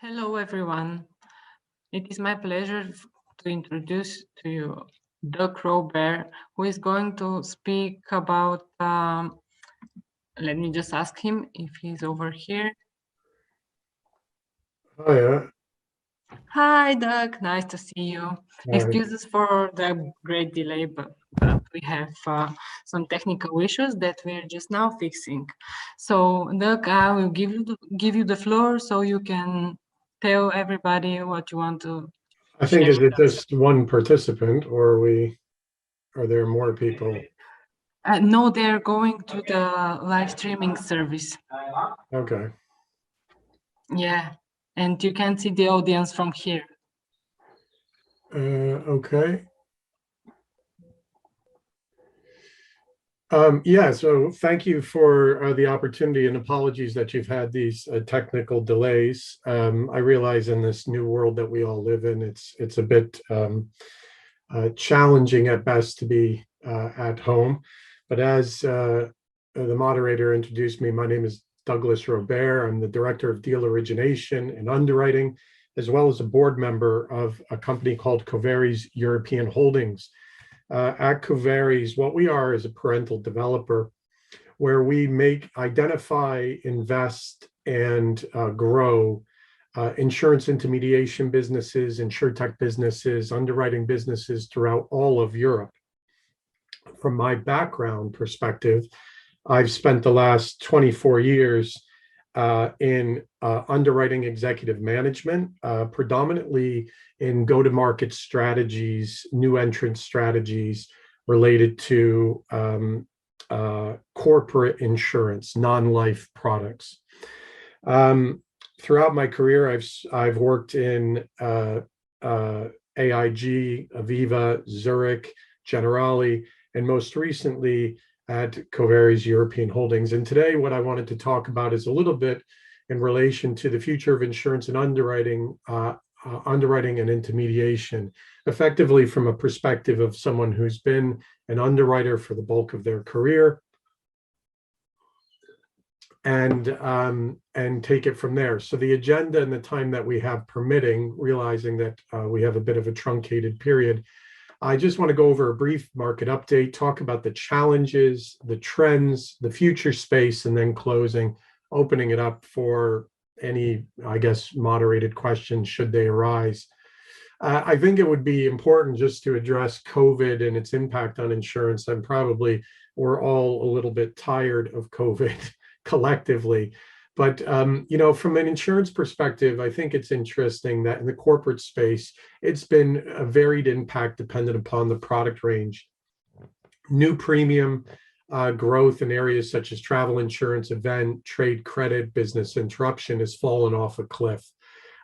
Hello, everyone. It is my pleasure to introduce to you Doug Robert, who is going to speak about, let me just ask him if he's over here. Hiya. Hi, Doug. Nice to see you. Hi. Excuse us for the great delay, but we have some technical issues that we're just now fixing. So, Doug, I will give you the floor so you can tell everybody what you want to I share think is it with us. just one participant, or are there more people? No, they're going to the live streaming service. Okay. Yeah, and you can see the audience from here. Okay. Yeah, so thank you for the opportunity, and apologies that you've had these technical delays. I realize in this new world that we all live in, it's a bit challenging at best to be at home. But as the moderator introduced me, my name is Douglas Robert. I'm the Director of Deal Origination and Underwriting, as well as a board member of a company called COVERYS European Holdings. At COVERYS, what we are is a parental developer where we identify, invest, and grow insurance intermediation businesses, insurtech businesses, underwriting businesses throughout all of Europe. From my background perspective, I've spent the last 24 years in underwriting executive management, predominantly in go-to-market strategies, new entrant strategies related to corporate insurance, non-life products. Throughout my career, I've worked in AIG, Aviva, Zurich, Generali, and most recently at COVERYS European Holdings. And today, what I wanted to talk about is a little bit in relation to the future of insurance and underwriting, underwriting and intermediation, effectively from a perspective of someone who's been an underwriter for the bulk of their career, and take it from there. So the agenda and the time that we have permitting, realizing that we have a bit of a truncated period, I just want to go over a brief market update, talk about the challenges, the trends, the future space, and then closing, opening it up for any, I guess, moderated questions should they arise. I think it would be important just to address COVID and its impact on insurance. And probably we're all a little bit tired of COVID collectively. But, from an insurance perspective, I think it's interesting that in the corporate space, it's been a varied impact dependent upon the product range. New premium growth in areas such as travel insurance, event, trade credit, business interruption has fallen off a cliff.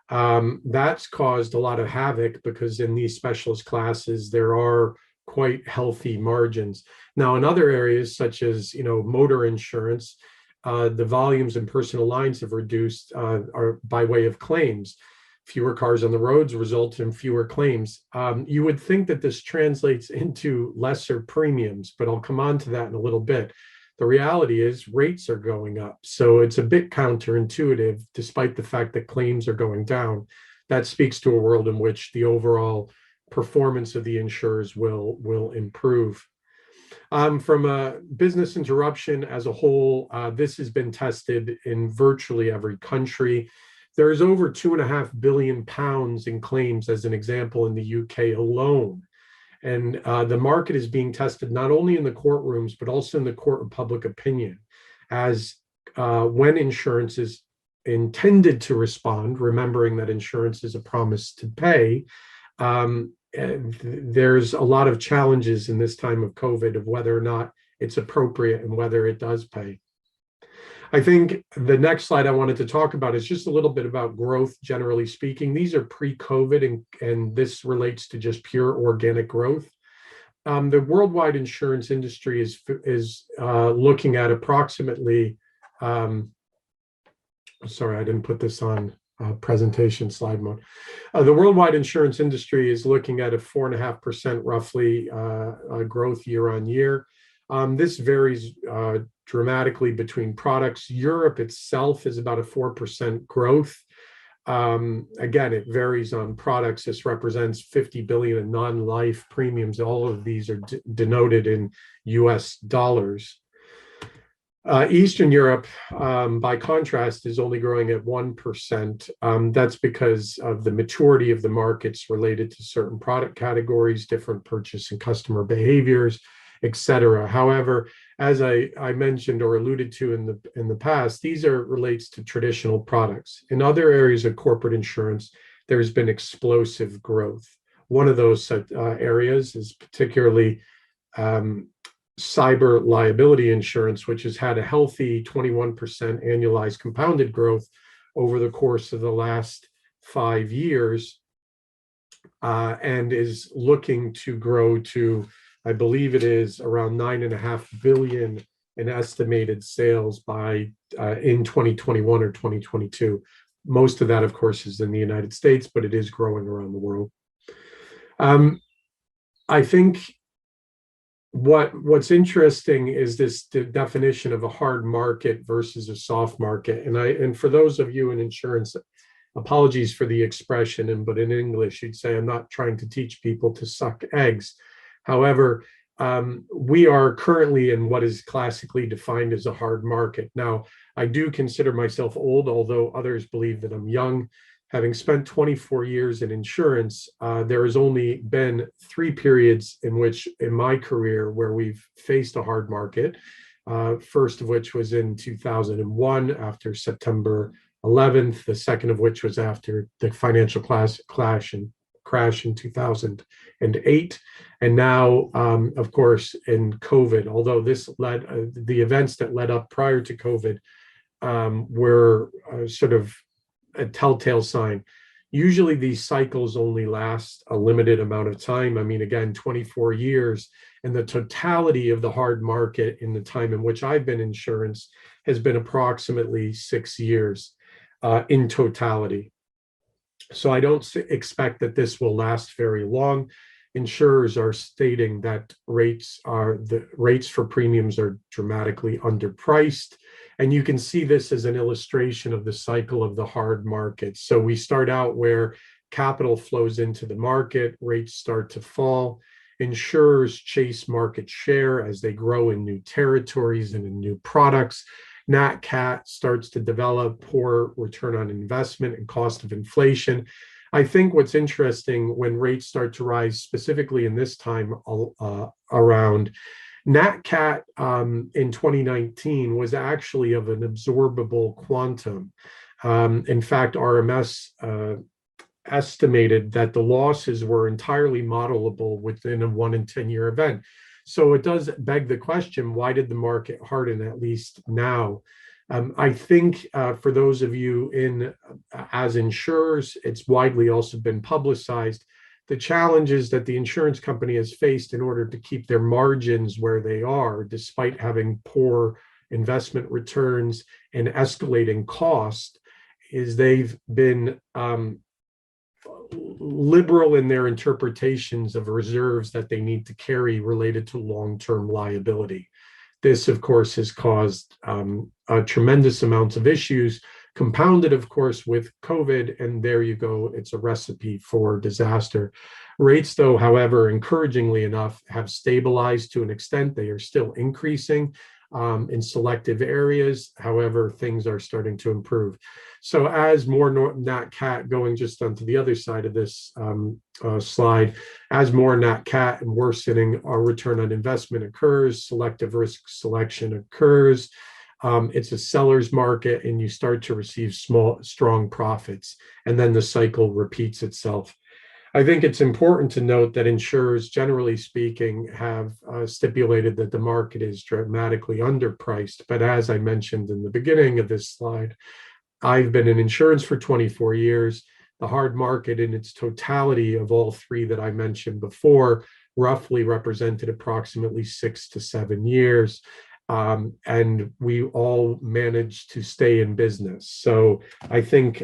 That's caused a lot of havoc because in these specialist classes, there are quite healthy margins. Now, in other areas such as, motor insurance, the volumes in personal lines have reduced are by way of claims. Fewer cars on the roads result in fewer claims. You would think that this translates into lesser premiums, but I'll come on to that in a little bit. The reality is rates are going up. So it's a bit counterintuitive, despite the fact that claims are going down. That speaks to a world in which the overall performance of the insurers will improve. From a business interruption as a whole, this has been tested in virtually every country. There's over £2.5 billion in claims, as an example, in the UK alone. And the market is being tested not only in the courtrooms, but also in the court of public opinion, as when insurance is intended to respond, remembering that insurance is a promise to pay, there's a lot of challenges in this time of COVID of whether or not it's appropriate and whether it does pay. I think the next slide I wanted to talk about is just a little bit about growth, generally speaking. These are pre-COVID, and this relates to just pure organic growth. The worldwide insurance industry is looking at approximately, sorry, I didn't put this on presentation slide mode. The worldwide insurance industry is looking at a 4.5% roughly growth year on year. This varies dramatically between products. Europe itself is about a 4% growth. Again, it varies on products. This represents 50 billion in non-life premiums. All of these are denoted in US dollars. Eastern Europe, by contrast, is only growing at 1%. That's because of the maturity of the markets related to certain product categories, different purchase and customer behaviors, etc. However, as I mentioned or alluded to in the past, these relates to traditional products. In other areas of corporate insurance, there's been explosive growth. One of those areas is particularly cyber liability insurance, which has had a healthy 21% annualized compounded growth over the course of the last 5 years, and is looking to grow to, I believe it is around 9.5 billion in estimated sales by in 2021 or 2022. Most of that, of course, is in the United States, but it is growing around the world. I think what's interesting is this definition of a hard market versus a soft market. And for those of you in insurance, apologies for the expression, but in English, you'd say, I'm not trying to teach people to suck eggs. However, we are currently in what is classically defined as a hard market. Now, I do consider myself old, although others believe that I'm young. Having spent 24 years in insurance, there has only been 3 periods in my career where we've faced a hard market. First of which was in 2001 after September 11th. The second of which was after the financial crash in 2008. And now, of course, in COVID, although the events that led up prior to COVID were sort of a telltale sign. Usually these cycles only last a limited amount of time. I mean, again, 24 years, and the totality of the hard market in the time in which I've been in insurance has been approximately 6 years in totality. So I don't expect that this will last very long. Insurers are stating that the rates for premiums are dramatically underpriced. And you can see this as an illustration of the cycle of the hard market. So we start out where capital flows into the market, rates start to fall. Insurers chase market share as they grow in new territories and in new products. Nat Cat starts to develop, poor return on investment and cost of inflation. I think what's interesting when rates start to rise, specifically in this time around, Nat Cat in 2019 was actually of an absorbable quantum. In fact, RMS estimated that the losses were entirely modelable within a 1 in 10 year event. So it does beg the question, why did the market harden, at least now? I think for those of you as insurers, it's widely also been publicized, the challenges that the insurance company has faced in order to keep their margins where they are, despite having poor investment returns and escalating cost, is they've been liberal in their interpretations of reserves that they need to carry related to long-term liability. This, of course, has caused a tremendous amounts of issues, compounded, of course, with COVID, and there you go, it's a recipe for disaster. Rates, though, however, encouragingly enough, have stabilized to an extent. They are still increasing in selective areas. However, things are starting to improve. So as more Nat Cat, going just onto the other side of this slide, as more Nat Cat and worsening our return on investment occurs, selective risk selection occurs. It's a seller's market, and you start to receive strong profits, and then the cycle repeats itself. I think it's important to note that insurers, generally speaking, have stipulated that the market is dramatically underpriced. But as I mentioned in the beginning of this slide, I've been in insurance for 24 years. The hard market in its totality of all 3 that I mentioned before roughly represented approximately 6 to 7 years. And we all managed to stay in business. So I think,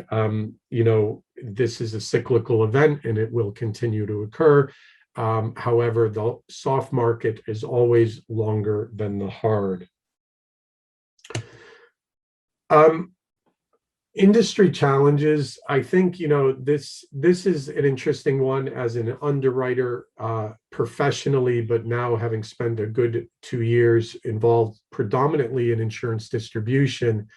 this is a cyclical event and it will continue to occur. However, the soft market is always longer than the hard. Industry challenges, I think, this is an interesting one as an underwriter professionally, but now having spent a good 2 years involved predominantly in insurance distribution.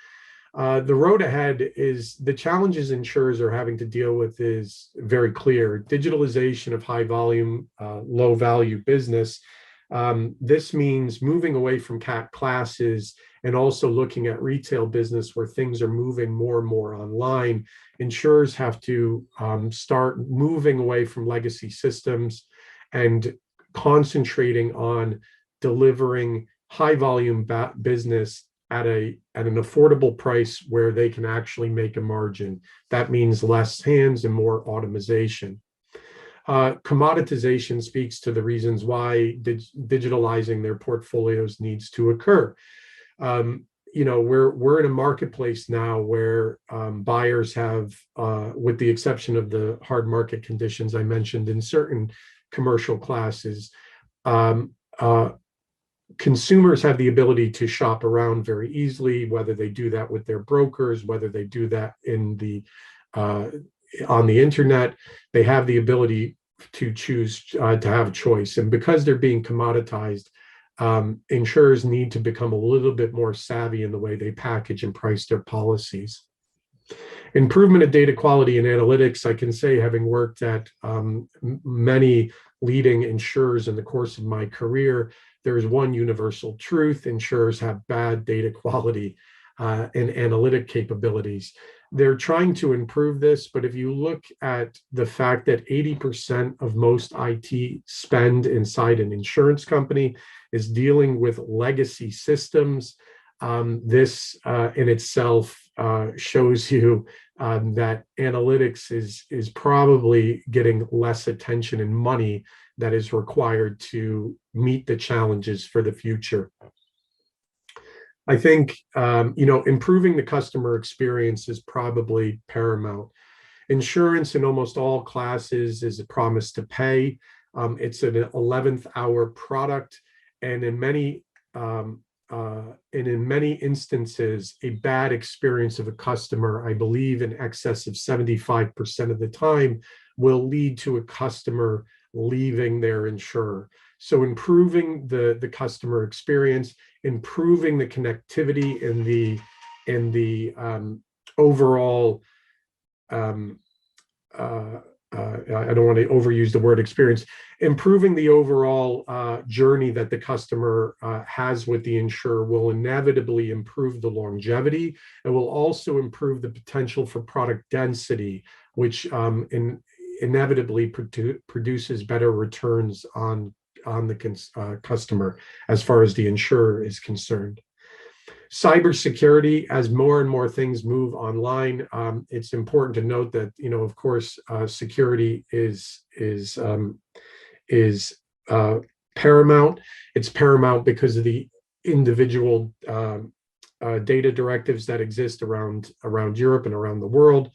The road ahead is the challenges insurers are having to deal with is very clear. Digitalization of high volume, low value business. This means moving away from CAT classes and also looking at retail business where things are moving more and more online. Insurers have to start moving away from legacy systems and concentrating on delivering high volume business at an affordable price where they can actually make a margin. That means less hands and more automation. Commoditization speaks to the reasons why digitalizing their portfolios needs to occur. We're in a marketplace now where buyers have, with the exception of the hard market conditions I mentioned in certain commercial classes, consumers have the ability to shop around very easily, whether they do that with their brokers, whether they do that on the internet. They have the ability to choose to have a choice. And because they're being commoditized, insurers need to become a little bit more savvy in the way they package and price their policies. Improvement of data quality and analytics, I can say, having worked at many leading insurers in the course of my career, there is one universal truth: insurers have bad data quality and analytic capabilities. They're trying to improve this, but if you look at the fact that 80% of most IT spend inside an insurance company is dealing with legacy systems, this in itself shows you that analytics is probably getting less attention and money that is required to meet the challenges for the future. I think, improving the customer experience is probably paramount. Insurance in almost all classes is a promise to pay. It's an 11th hour product, and in many instances, a bad experience of a customer, I believe in excess of 75% of the time, will lead to a customer leaving their insurer. So improving the customer experience, improving the connectivity in the overall, I don't want to overuse the word experience, improving the overall journey that the customer has with the insurer will inevitably improve the longevity. It will also improve the potential for product density, which inevitably produces better returns on the customer as far as the insurer is concerned. Cybersecurity, as more and more things move online, it's important to note that, of course, security is paramount. It's paramount because of the individual data directives that exist around Europe and around the world.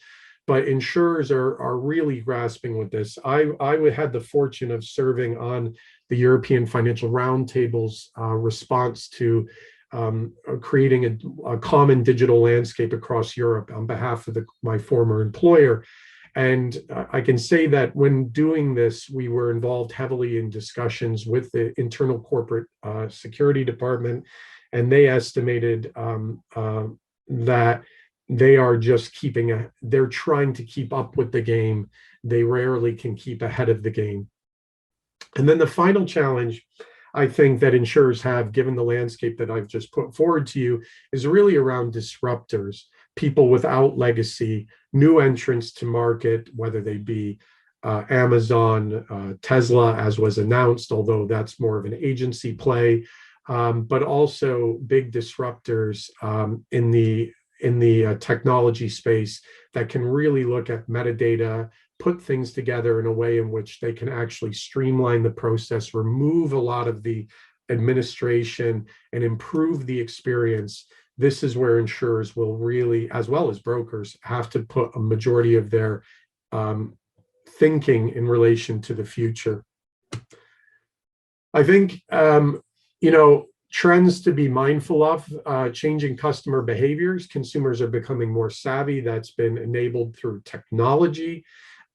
But insurers are really grasping with this. I had the fortune of serving on the European Financial Roundtable's response to creating a common digital landscape across Europe on behalf of my former employer. And I can say that when doing this, we were involved heavily in discussions with the internal corporate security department, and they estimated that they are just they're trying to keep up with the game. They rarely can keep ahead of the game. And then the final challenge I think that insurers have, given the landscape that I've just put forward to you, is really around disruptors, people without legacy, new entrants to market, whether they be Amazon, Tesla, as was announced, although that's more of an agency play, but also big disruptors in the technology space that can really look at metadata, put things together in a way in which they can actually streamline the process, remove a lot of the administration, and improve the experience. This is where insurers will really, as well as brokers, have to put a majority of their thinking in relation to the future. I think, Trends to be mindful of, changing customer behaviors. Consumers are becoming more savvy. That's been enabled through technology.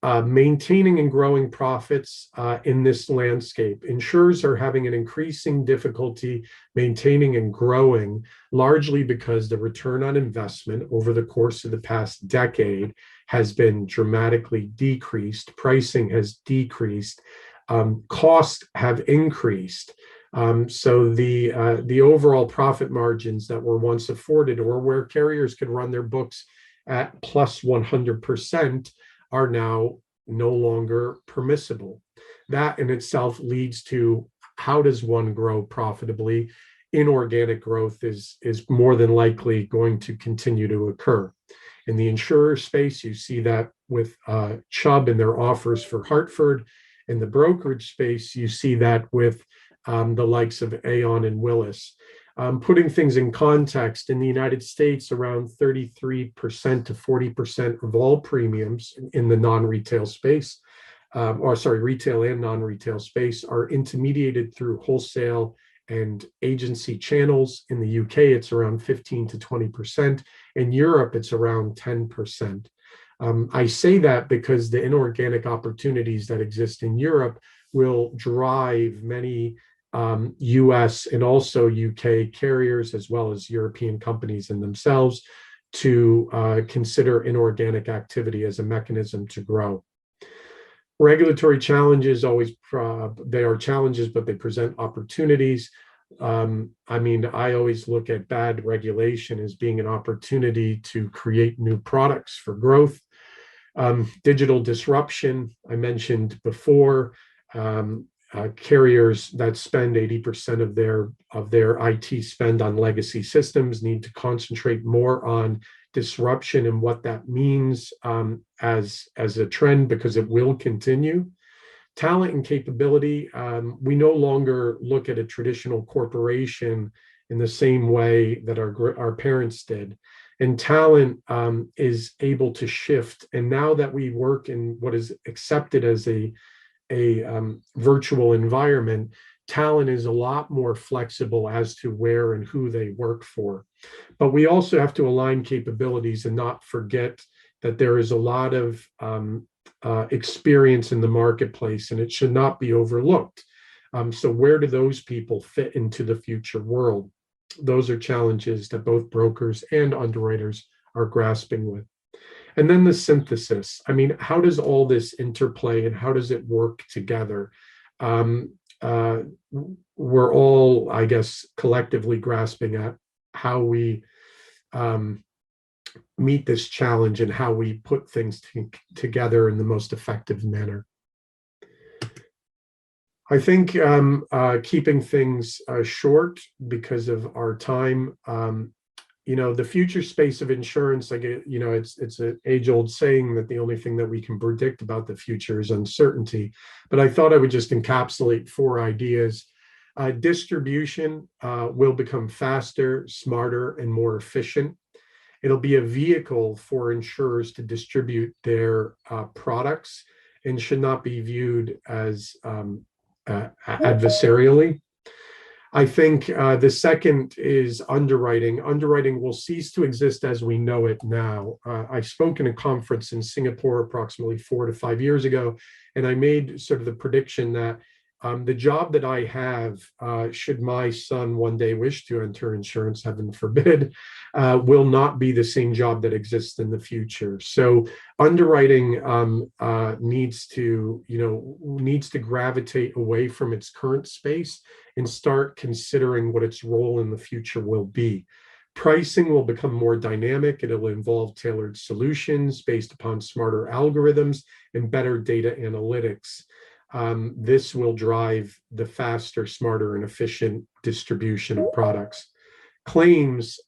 Maintaining and growing profits in this landscape. Insurers are having an increasing difficulty maintaining and growing, largely because the return on investment over the course of the past decade has been dramatically decreased. Pricing has decreased. Costs have increased. So the overall profit margins that were once afforded, or where carriers could run their books at plus 100%, are now no longer permissible. That in itself leads to, how does one grow profitably? Inorganic growth is more than likely going to continue to occur. In the insurer space, you see that with Chubb and their offers for Hartford. In the brokerage space, you see that with the likes of Aon and Willis. Putting things in context, in the United States, around 33% to 40% of all premiums in the non-retail space, retail and non-retail space, are intermediated through wholesale and agency channels. In the UK, it's around 15 to 20%. In Europe, it's around 10%. I say that because the inorganic opportunities that exist in Europe will drive many US and also UK carriers, as well as European companies in themselves, to consider inorganic activity as a mechanism to grow. Regulatory challenges they are challenges, but they present opportunities. I always look at bad regulation as being an opportunity to create new products for growth. Digital disruption, I mentioned before. Carriers that spend 80% of their IT spend on legacy systems need to concentrate more on disruption and what that means as a trend, because it will continue. Talent and capability. We no longer look at a traditional corporation in the same way that our parents did. And talent is able to shift. And now that we work in what is accepted as a virtual environment, talent is a lot more flexible as to where and who they work for. But we also have to align capabilities and not forget that there is a lot of experience in the marketplace, and it should not be overlooked. So where do those people fit into the future world? Those are challenges that both brokers and underwriters are grasping with. And then the synthesis. How does all this interplay and how does it work together? We're all, I guess, collectively grasping at how we meet this challenge and how we put things together in the most effective manner. I think keeping things short because of our time, the future space of insurance, it's an age-old saying that the only thing that we can predict about the future is uncertainty. But I thought I would just encapsulate 4 ideas. Distribution will become faster, smarter, and more efficient. It'll be a vehicle for insurers to distribute their products and should not be viewed as adversarially. I think the second is underwriting. Underwriting will cease to exist as we know it now. I spoke in a conference in Singapore approximately 4 to 5 years ago, and I made sort of the prediction that the job that I have, should my son one day wish to enter insurance, heaven forbid, will not be the same job that exists in the future. So underwriting needs to gravitate away from its current space and start considering what its role in the future will be. Pricing will become more dynamic. It'll involve tailored solutions based upon smarter algorithms and better data analytics. This will drive the faster, smarter, and efficient distribution of products. Claims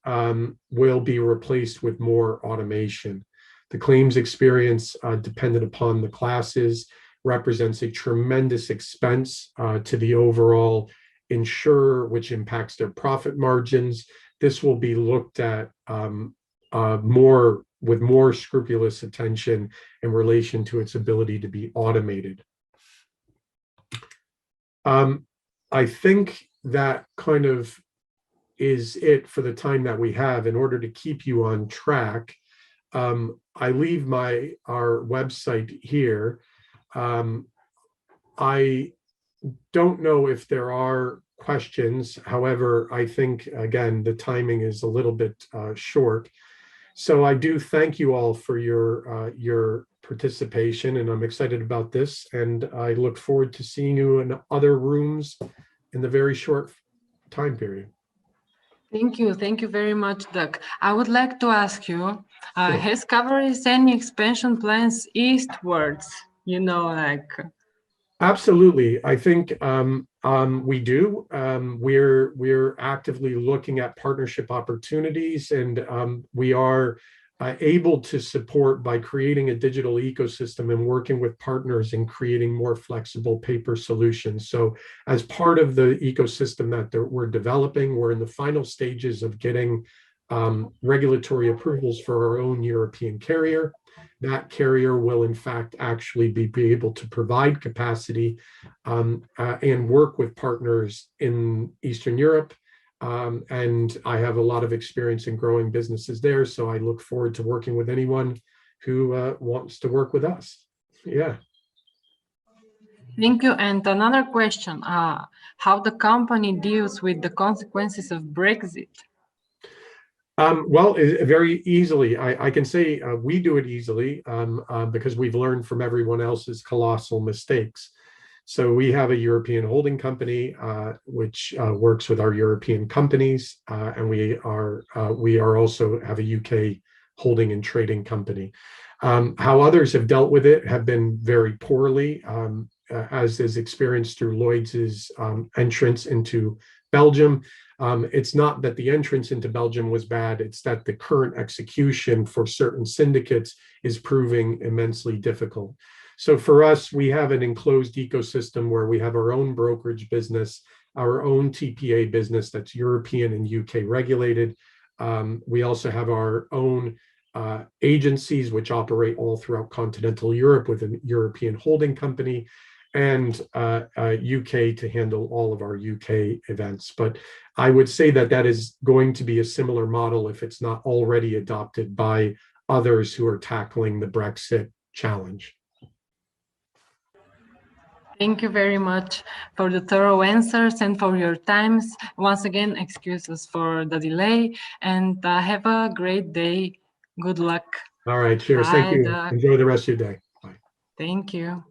will be replaced with more automation. The claims experience, dependent upon the classes, represents a tremendous expense to the overall insurer, which impacts their profit margins. This will be looked at with more scrupulous attention in relation to its ability to be automated. I think that kind of is it for the time that we have. In order to keep you on track, I leave our website here. I don't know if there are questions. However, I think, again, the timing is a little bit short. So I do thank you all for your participation, and I'm excited about this. And I look forward to seeing you in other rooms in the very short time period. Thank you very much, Doug. I would like to ask you, Sure. has COVERYS any expansion plans eastwards? You know, like Absolutely. I think we do. We're actively looking at partnership opportunities, and we are able to support by creating a digital ecosystem and working with partners in creating more flexible paper solutions. So, as part of the ecosystem that we're developing, we're in the final stages of getting regulatory approvals for our own European carrier. That carrier will in fact actually be able to provide capacity and work with partners in Eastern Europe. And I have a lot of experience in growing businesses there. So I look forward to working with anyone who wants to work with us. Yeah. thank you. And another question, how the company deals with the consequences of Brexit? Well, very easily. I can say we do it easily because we've learned from everyone else's colossal mistakes. So we have a European holding company which works with our European companies, and we are also have a UK holding and trading company. How others have dealt with it have been very poorly, as is experienced through Lloyd's entrance into Belgium. It's not that the entrance into Belgium was bad, it's that the current execution for certain syndicates is proving immensely difficult. So for us, we have an enclosed ecosystem where we have our own brokerage business, our own TPA business that's European and UK regulated. We also have our own agencies which operate all throughout continental Europe with a European holding company, and UK to handle all of our UK events. But I would say that that is going to be a similar model if it's not already adopted by others who are tackling the Brexit challenge. Thank you very much for the thorough answers and for your times. Once again, excuses for the delay, and have a great day. Good luck. All right, cheers. Thank Bye, you. Doug. Enjoy the rest of your day. Bye. Thank you.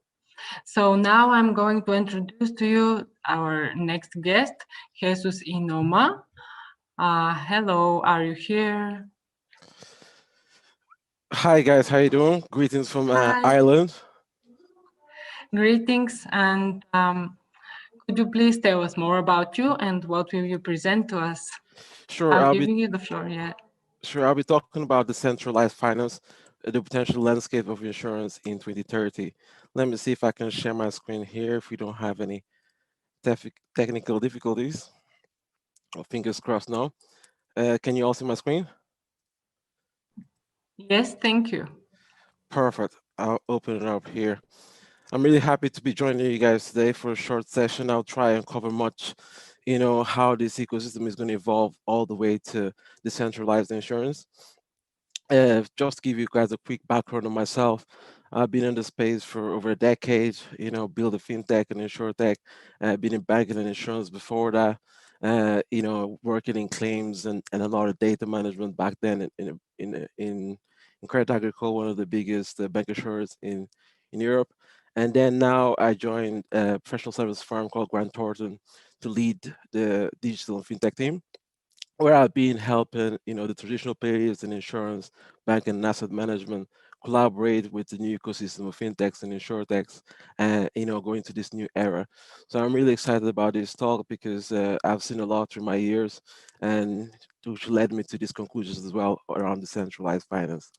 So now I'm going to introduce to you our next guest, Jesus Inoma. Hello, are you here? Hi guys, how you doing? Greetings from Hi. Ireland. Greetings, and could you please tell us more about you and what will you present to us? Sure, I'm giving you the floor, yeah. Sure, I'll be talking about decentralized finance, the potential landscape of insurance in 2030. Let me see if I can share my screen here if we don't have any technical difficulties. Oh, fingers crossed now. Can you all see my screen? Yes, thank you. Perfect. I'll open it up here. I'm really happy to be joining you guys today for a short session. I'll try and cover much, how this ecosystem is going to evolve all the way to decentralized insurance. Just to give you guys a quick background on myself, I've been in the space for over a decade, build a fintech and insurtech, been in banking and insurance before that, working in claims and a lot of data management back then in Credit Agricole, one of the biggest bank insurers in Europe. And then now I joined a professional service firm called Grant Thornton to lead the digital and fintech team, where I've been helping, the traditional players in insurance, banking, and asset management collaborate with the new ecosystem of fintechs and insurtechs, and going to this new era. So I'm really excited about this talk because I've seen a lot through my years, and which led me to these conclusions as well around decentralized finance.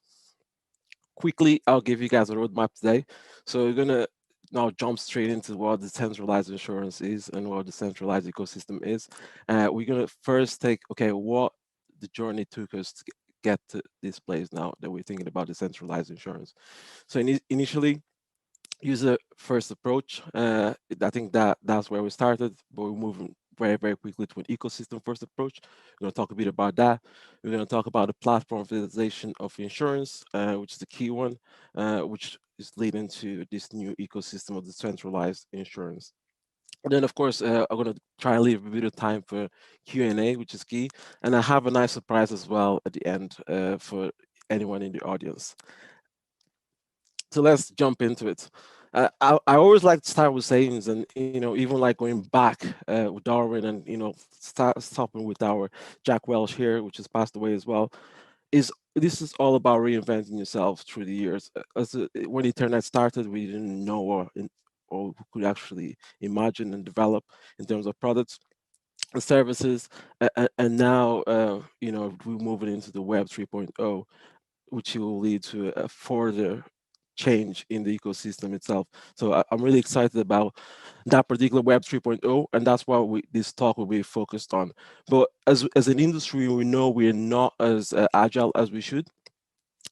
Quickly, I'll give you guys a roadmap today. So we're gonna now jump straight into what decentralized insurance is and what the centralized ecosystem is. We're gonna first take, what the journey took us to get to this place now that we're thinking about decentralized insurance. So initially, user first approach. I think that's where we started, but we're moving very, very quickly to an ecosystem first approach. We're going to talk a bit about that. We're going to talk about the platformization of insurance, which is the key one, which is leading to this new ecosystem of decentralized insurance. And then, of course, I'm going to try and leave a bit of time for Q&A, which is key. And I have a nice surprise as well at the end for anyone in the audience. So let's jump into it. I always like to start with sayings, and even like going back with Darwin, and stopping with our Jack Welch here, which has passed away as well. This is all about reinventing yourself through the years. When the internet started, we didn't know or who could actually imagine and develop in terms of products and services, and now we're moving into the Web 3.0, which will lead to a further change in the ecosystem itself. So I'm really excited about that particular Web 3.0, and that's what this talk will be focused on. But as an industry, we know we're not as agile as we should,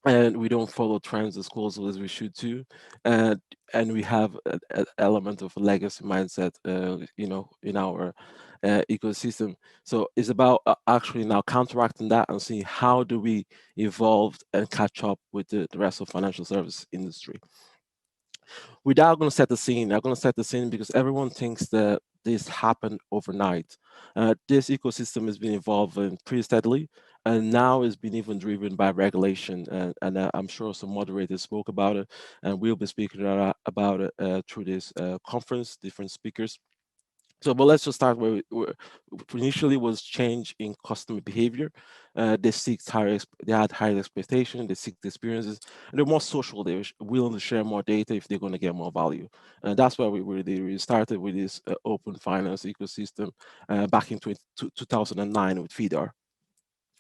and we don't follow trends as closely as we should too, and we have an element of a legacy mindset, in our ecosystem. So it's about actually now counteracting that and seeing how do we evolve and catch up with the rest of financial service industry. Without going to set the scene, I'm going to set the scene because everyone thinks that this happened overnight. This ecosystem has been evolving pretty steadily, and now it's been even driven by regulation. And I'm sure some moderators spoke about it, and we'll be speaking about it through this conference, different speakers. So, but let's just start where initially was change in customer behavior. They had higher expectation, they seek the experiences, and they're more social. They're willing to share more data if they're going to get more value. And that's why we really started with this open finance ecosystem back in 2009 with FIDAR.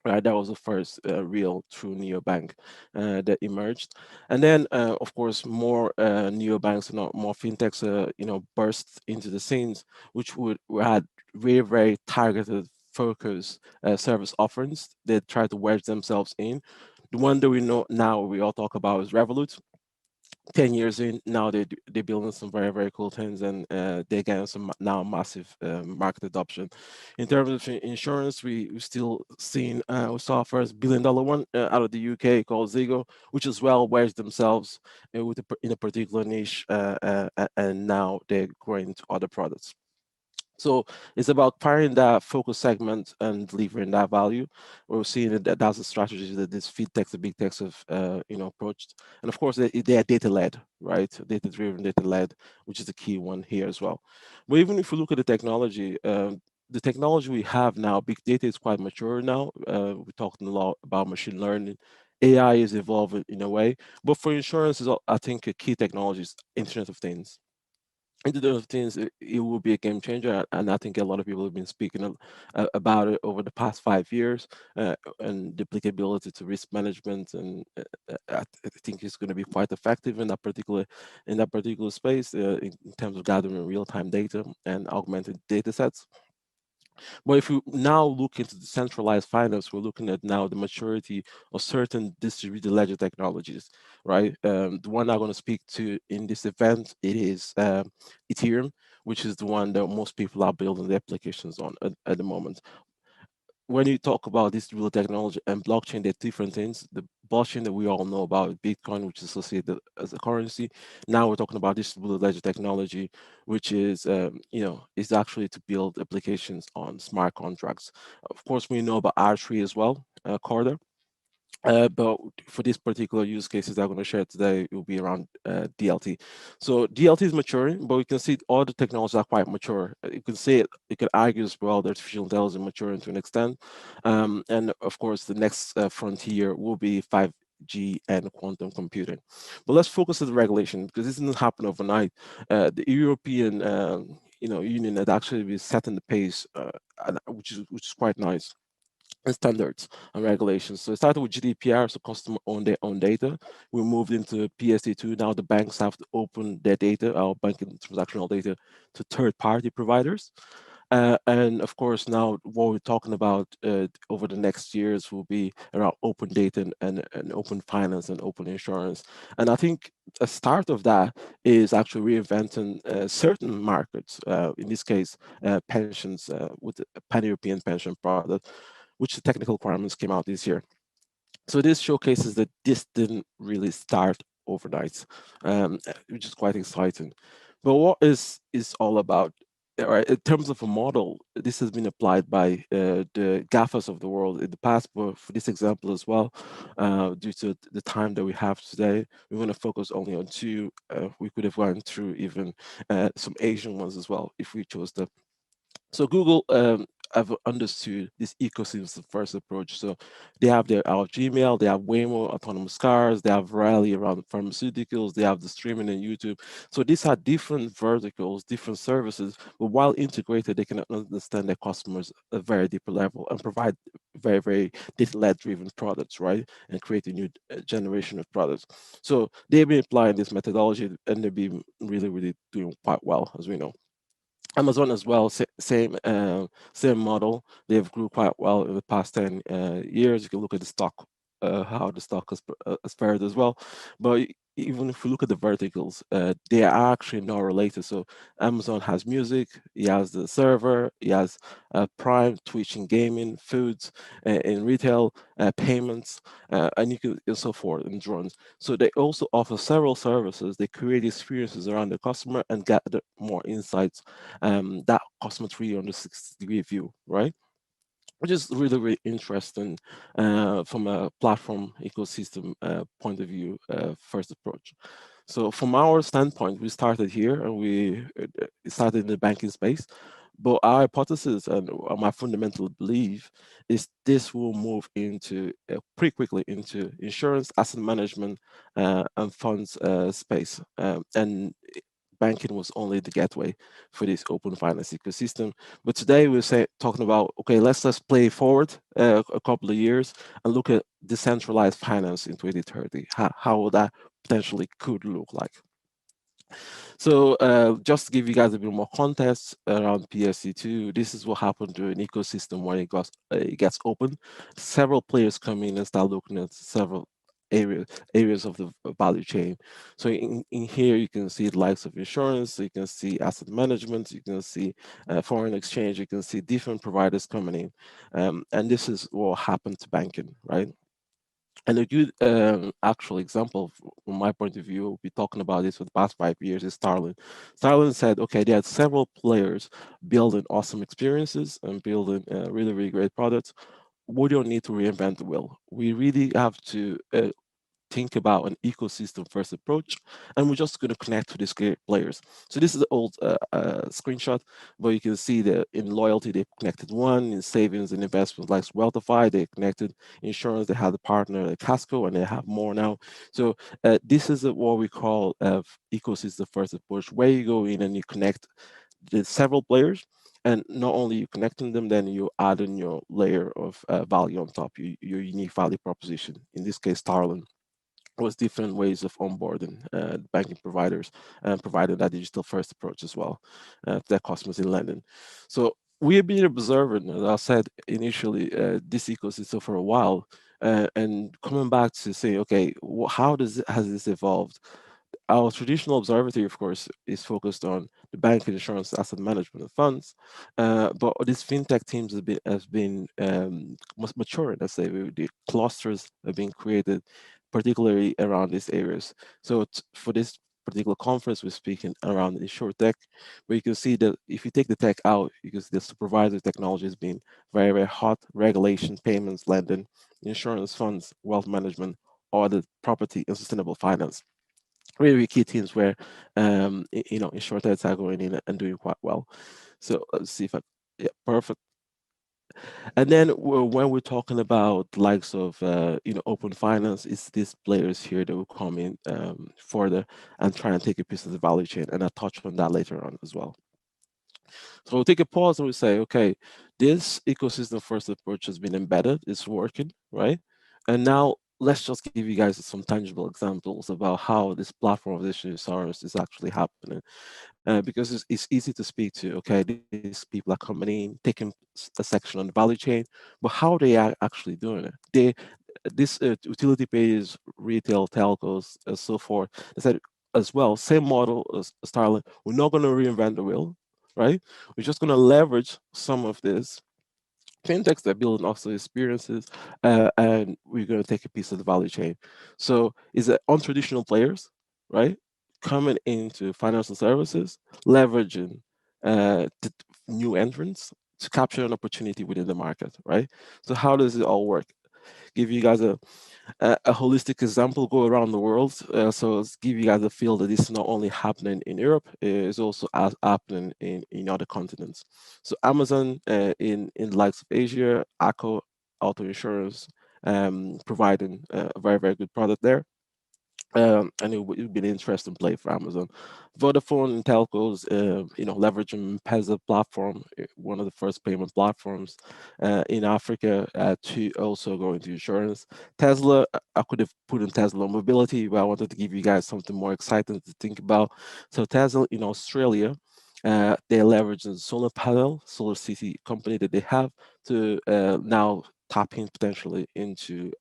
Right, that was the first real true neobank that emerged, and then of course more neobanks and more fintechs, burst into the scenes, which had very very targeted, focused service offerings that try to wedge themselves in. The one that we know now we all talk about is Revolut. 10 years in now, they're building some very very cool things, and they're getting some now massive market adoption. In terms of insurance, we still seen we saw our first $1 billion one out of the UK called Zigo, which as well wedged themselves in a particular niche, and now they're growing into other products. So it's about finding that focus segment and delivering that value. We're seeing that that's a strategy that these fintechs, the big techs have, approached. And of course, they are data led, right? Data driven, data led, which is the key one here as well. But even if you look at the technology we have now, big data is quite mature now. We're talking a lot about machine learning. AI is evolving in a way, but for insurance, I think a key technology is Internet of Things. Internet of Things, it will be a game changer, and I think a lot of people have been speaking about it over the past 5 years, and the applicability to risk management, and I think it's going to be quite effective in that particular space, in terms of gathering real time data and augmented data sets. But if we now look into decentralized finance, we're looking at now the maturity of certain distributed ledger technologies, right? The one I'm going to speak to in this event, it is Ethereum, which is the one that most people are building the applications on at the moment. When you talk about distributed technology and blockchain, they're different things. The blockchain that we all know about, Bitcoin, which is associated as a currency. Now we're talking about distributed ledger technology, which is, is actually to build applications on smart contracts. Of course, we know about R3 as well, Corda. But for this particular use cases I'm going to share today, it will be around DLT. So DLT is maturing, but we can see all the technologies are quite mature. You can see it, you can argue as well that artificial intelligence is maturing to an extent. And of course, the next frontier will be 5G and quantum computing. But let's focus on the regulation, because this didn't happen overnight. The European Union had actually been setting the pace, which is quite nice, and standards and regulations. So it started with GDPR, so customer own their own data. We moved into PSD2. Now the banks have to open their data, our banking transactional data, to third-party providers. And of course, now what we're talking about over the next years will be around open data and open finance and open insurance. And I think a start of that is actually reinventing certain markets, in this case, pensions with the pan-European pension product, which the technical requirements came out this year. So this showcases that this didn't really start overnight, which is quite exciting. But what is all about? Right, in terms of a model, this has been applied by the GAFAs of the world in the past, but for this example as well, due to the time that we have today, we're going to focus only on two. We could have gone through even some Asian ones as well if we chose them. So Google have understood this ecosystem first approach. So they have their our Gmail, they have Waymo, autonomous cars, they have Rally around pharmaceuticals, they have the streaming and YouTube. So these are different verticals, different services, but while integrated, they can understand their customers at a very deeper level and provide very, very data-led driven products, right? And create a new generation of products. So they've been applying this methodology and they've been really, really doing quite well, as we know. Amazon as well, same model. They've grew quite well in the past 10 years. You can look at the stock, how the stock has fared as well. But even if we look at the verticals, they are actually not related. So Amazon has music, he has the server, he has Prime, Twitch and gaming, foods, in retail, payments, and you can and so forth, and drones. So they also offer several services. They create experiences around the customer and gather more insights, that customer 360-degree view, right? Which is really, really interesting from a platform ecosystem point of view, first approach. So from our standpoint, we started here and we started in the banking space. But our hypothesis and my fundamental belief is this will move into pretty quickly into insurance, asset management, and funds space. And banking was only the gateway for this open finance ecosystem. But today talking about, okay, let's play forward a couple of years and look at decentralized finance in 2030. How that potentially could look like. So just to give you guys a bit more context around PSC2, this is what happened to an ecosystem when it gets open. Several players come in and start looking at several areas of the value chain. So in here, you can see the likes of insurance, you can see asset management, you can see foreign exchange, you can see different providers coming in. And this is what happened to banking, right? And a good actual example, from my point of view, we'll be talking about this for the past 5 years, is Starlin. Starlin said, okay, they had several players building awesome experiences and building really, really great products. We don't need to reinvent the wheel. We really have to think about an ecosystem first approach, and we're just going to connect to these great players. So this is the old screenshot, but you can see that in loyalty they connected one, in savings and investments like Wealthify they connected, insurance they had a partner at Casco, and they have more now. So this is what we call ecosystem first approach, where you go in and you connect the several players, and not only you connecting them, then you add in your layer of value on top, your unique value proposition. In this case, Starlin was different ways of onboarding banking providers and providing that digital first approach as well to their customers in London. So we have been observing, as I said initially, this ecosystem for a while, and coming back to say, okay, how has this evolved? Our traditional observatory, of course, is focused on the bank, insurance, asset management, and funds. But these fintech teams has been maturing. Let's say the clusters have been created, particularly around these areas. So for this particular conference, we're speaking around insurtech, where you can see that if you take the tech out, because the supervisory technology has been very, very hot: regulation, payments, lending, insurance, funds, wealth management, audit, property, and sustainable finance. Really key teams where insurtechs are going in and doing quite well. So let's see if I, yeah, perfect. And then when we're talking about the likes of open finance, it's these players here that will come in further and try and take a piece of the value chain, and I'll touch on that later on as well. So we'll take a pause and we say, okay, this ecosystem first approach has been embedded, it's working, right? And now let's just give you guys some tangible examples about how this platform of digital insurance is actually happening. Because it's easy to speak to, okay, these people are coming in, taking a section on the value chain, but how they are actually doing it. This utility pays, retail, telcos, and so forth. They said as well, same model as Starlink. We're not going to reinvent the wheel, right? We're just going to leverage some of this fintechs that build also experiences, and we're going to take a piece of the value chain. So is it untraditional players, right, coming into financial services, leveraging new entrants to capture an opportunity within the market, right? So how does it all work? Give you guys a holistic example, go around the world. So it's give you guys a feel that this is not only happening in Europe, it's also happening in other continents. So Amazon in the likes of Asia, ACO Auto Insurance, providing a very, very good product there. And it would be an interesting play for Amazon. Vodafone and telcos, leveraging Peza platform, one of the first payment platforms in Africa to also go into insurance. Tesla, I could have put in Tesla mobility, but I wanted to give you guys something more exciting to think about. So Tesla in Australia, they're leveraging solar panel, solar city company that they have to now tap in potentially into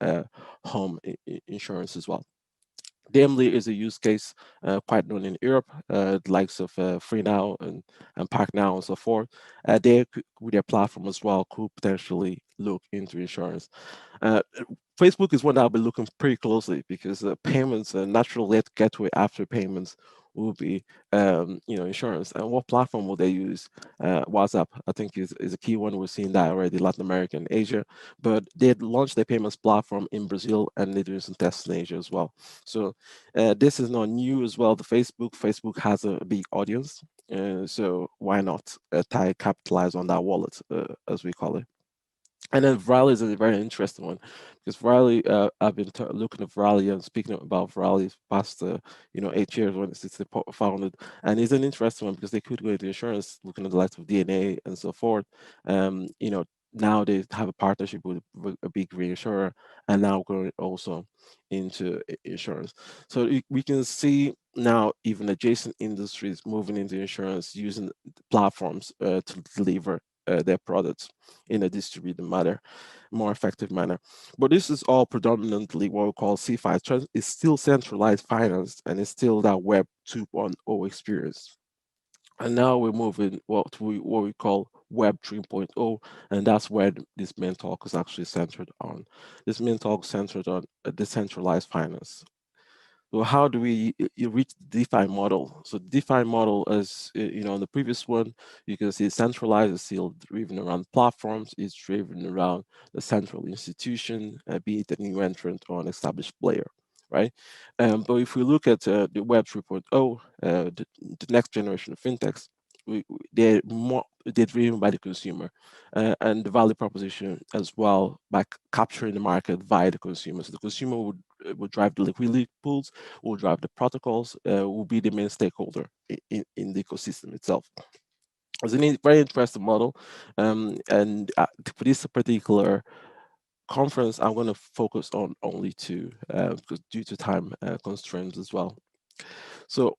home insurance as well. Namely is a use case quite known in Europe, the likes of Free Now and Park Now and so forth. They, with their platform as well, could potentially look into insurance. Uh, Facebook is one that I'll be looking pretty closely because payments, a natural gateway after payments will be, insurance. And what platform will they use? WhatsApp, I think, is a key one. We're seeing that already, Latin America and Asia. But they launched their payments platform in Brazil, and they're doing some tests in Asia as well. So this is not new as well. Facebook has a big audience. So why not capitalize on that wallet, as we call it? And then Vrali is a very interesting one because Vrali, I've been looking at Vrali and speaking about Vrali past, 8 years when it's founded, and it's an interesting one because they could go into insurance, looking at the likes of DNA and so forth. Now they have a partnership with a big reinsurer, and now going also into insurance. So we can see now even adjacent industries moving into insurance using platforms to deliver their products in a distributed manner, more effective manner. But this is all predominantly what we call CFI. It's still centralized finance and it's still that Web 2.0 experience. And now we're moving what we call Web 3.0, and that's where this main talk is actually centered on. This main talk centered on decentralized finance. So how do we reach the DeFi model? So DeFi model, as in the previous one, you can see centralized is still driven around platforms. It's driven around the central institution, be it a new entrant or an established player, right? But if we look at the Web 3.0, the next generation of fintechs, they're driven by the consumer and the value proposition as well by capturing the market via the consumer. So the consumer would drive the liquidity pools, will drive the protocols, will be the main stakeholder in the ecosystem itself. It's a very interesting model, and for this particular conference, I'm going to focus on only two because due to time constraints as well. So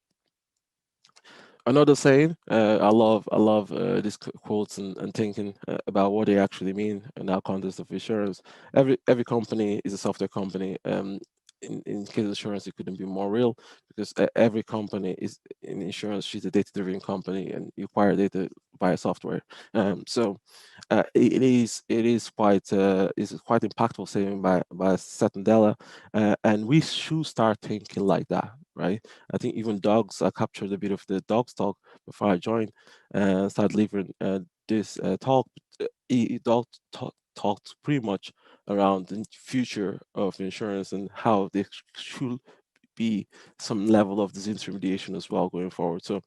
another saying, I love these quotes and thinking about what they actually mean in our context of insurance. Every company is a software company. In case of insurance, it couldn't be more real because every company is in insurance. She's a data-driven company, and you acquire data via software. So it is quite impactful saying by Satandela, and we should start thinking like that, right? I think even dogs, I captured a bit of the dogs talk before I joined and started delivering this talk. Dog talked pretty much around the future of insurance and how there should be some level of disintermediation as well going forward. So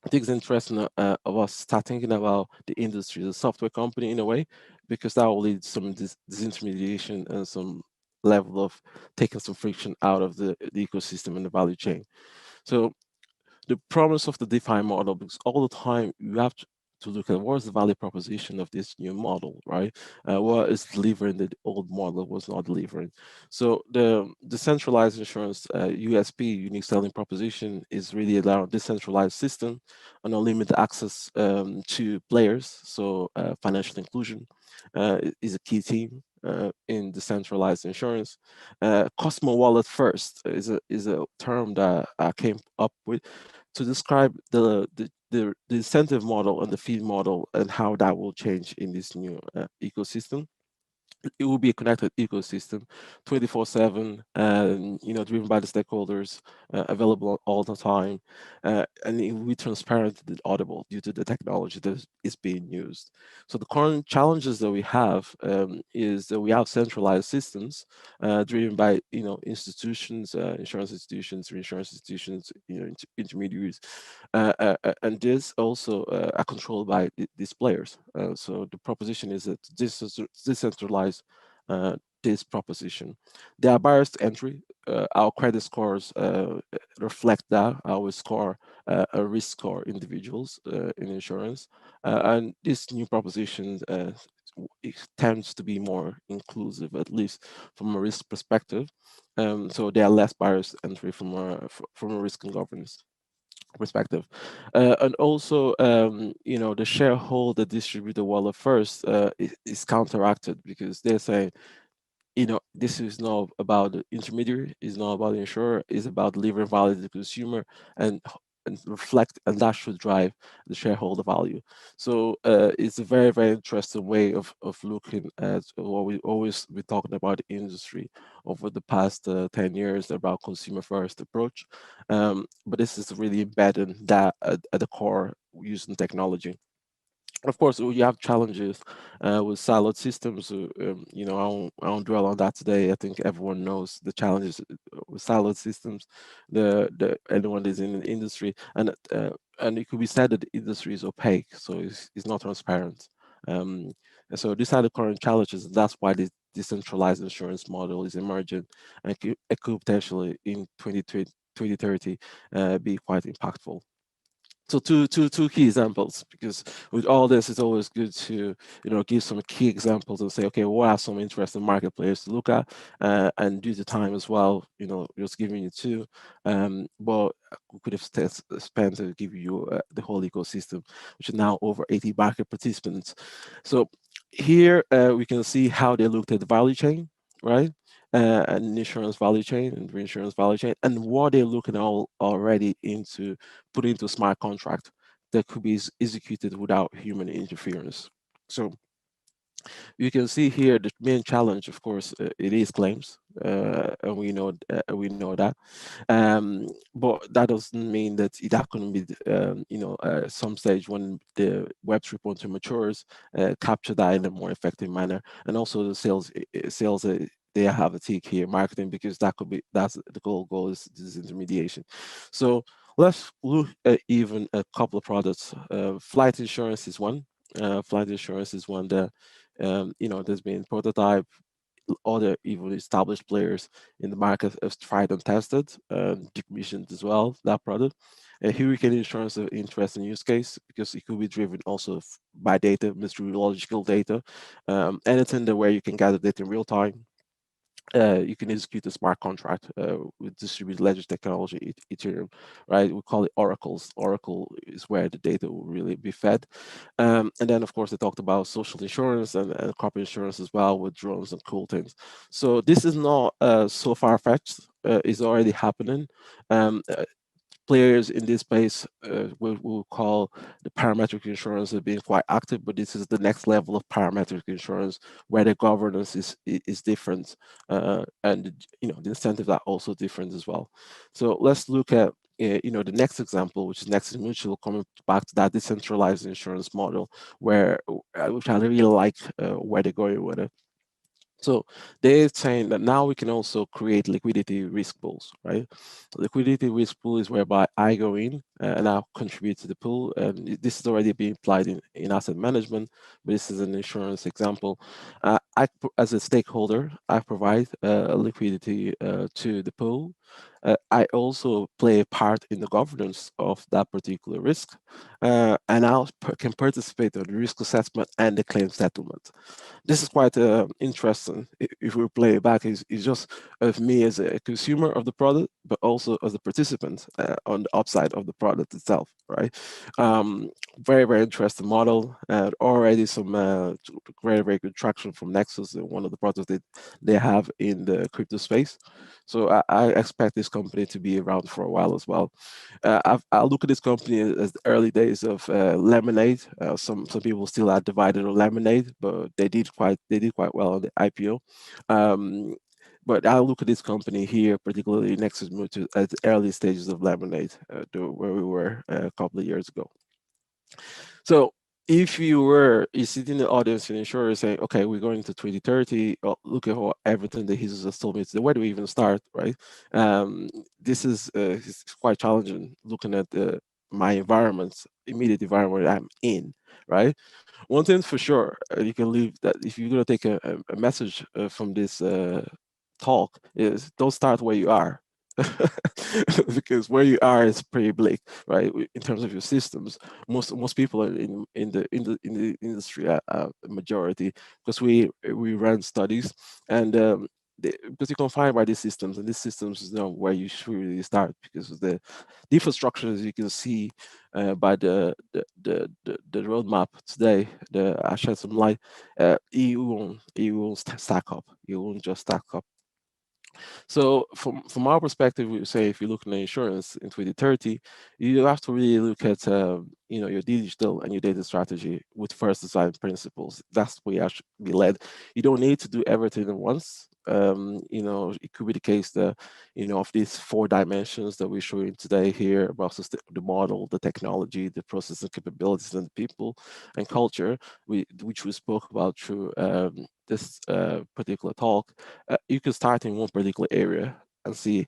I think it's interesting of us start thinking about the industry as a software company in a way, because that will lead to some disintermediation and some level of taking some friction out of the ecosystem and the value chain. So the promise of the DeFi model, because all the time you have to look at what's the value proposition of this new model, right? What is delivering that the old model was not delivering. So the decentralized insurance USP, unique selling proposition, is really around decentralized system and unlimited access to players. So financial inclusion is a key theme in decentralized insurance. Customer wallet first is a term that I came up with to describe the incentive model and the fee model and how that will change in this new ecosystem. It will be a connected ecosystem 24/7, and driven by the stakeholders, available all the time, and it will be transparent and audible due to the technology that is being used. So the current challenges that we have is that we have centralized systems driven by institutions, insurance institutions, reinsurance institutions, intermediaries, and this also are controlled by these players. So the proposition is that decentralize uh, this proposition. There are barriers to entry. Our credit scores reflect that. Our score a risk score individuals in insurance, and this new proposition it tends to be more inclusive, at least from a risk perspective. So there are less barriers to entry from a risk and governance perspective. And also, the shareholder distributor wallet first is counteracted because they're saying, this is not about the intermediary, it's not about the insurer, it's about delivering value to the consumer and reflect, and that should drive the shareholder value. So it's a very, very interesting way of looking at what we always been talking about the industry over the past 10 years about consumer first approach. But this is really embedding that at the core using technology. Of course, you have challenges with siloed systems. I won't dwell on that today. I think everyone knows the challenges with siloed systems. The anyone is in the industry, and it could be said that the industry is opaque, so it's not transparent. Um, and so these are the current challenges, and that's why the decentralized insurance model is emerging, and it could potentially in 2030 be quite impactful. So two key examples, because with all this it's always good to give some key examples and say, okay, what are some interesting market players to look at, and due to time as well, just giving you two, but we could have spent to give you the whole ecosystem, which is now over 80 market participants. So here we can see how they looked at the value chain, right? And insurance value chain and reinsurance value chain, and what they're looking all already into put into a smart contract that could be executed without human interference. So you can see here the main challenge, of course, it is claims, and we know that. But that doesn't mean that that couldn't be, some stage when the Web 3.2 matures, capture that in a more effective manner, and also the sales. They have a tick here, marketing, because that's the goal is disintermediation. So let's look at even a couple of products. Flight insurance is one. Flight insurance is one that there's been prototype. Other even established players in the market have tried and tested, decommissioned as well that product. Hurricane insurance is an interesting use case because it could be driven also by data, meteorological data, anything that where you can gather data in real time. You can execute a smart contract with distributed ledger technology, Ethereum, right? We call it oracles. Oracle is where the data will really be fed. And then, of course, they talked about social insurance and corporate insurance as well with drones and cool things. So this is not so far-fetched. It's already happening. Um, Players in this space will call the parametric insurance as being quite active, but this is the next level of parametric insurance where the governance is different, and the incentives are also different as well. So let's look at the next example, which is Nexus Mutual, coming back to that decentralized insurance model, where which I really like where they're going with it. So they're saying that now we can also create liquidity risk pools, right? Liquidity risk pool is whereby I go in and I contribute to the pool. And this is already being applied in asset management, but this is an insurance example. As a stakeholder, I provide liquidity to the pool. I also play a part in the governance of that particular risk, and can participate in the risk assessment and the claim settlement. This is quite interesting. If we play it back, it's just of me as a consumer of the product, but also as a participant on the upside of the product itself, right? Very, very interesting model. Already some very, very good traction from Nexus, one of the products that they have in the crypto space. So I expect this company to be around for a while as well. I look at this company as the early days of Lemonade. Some people still are divided on Lemonade, but they did quite well on the IPO. But I look at this company here, particularly Nexus moved to at the early stages of Lemonade, where we were a couple of years ago. So if you sit in the audience and insurer saying, okay, we're going to 2030, look at everything that he's just told me today, where do we even start, right? This is it's quite challenging looking at my environment, immediate environment I'm in, right? One thing for sure, you can leave that if you're going to take a message from this talk is don't start where you are. Because where you are is pretty bleak, right? In terms of your systems, most people are in the industry, a majority, because we run studies, and because you're confined by these systems, and these systems is not where you should really start, because of the infrastructure, as you can see by the roadmap today. I shed some light. EU won't stack up. You won't just stack up. So from our perspective, we would say if you're looking at insurance in 2030, you have to really look at your digital and your data strategy with first design principles. That's where you should be led. You don't need to do everything at once. It could be the case that of these 4 dimensions that we're showing today here about the model, the technology, the processing capabilities, and the people and culture, which we spoke about through this particular talk. You can start in one particular area and see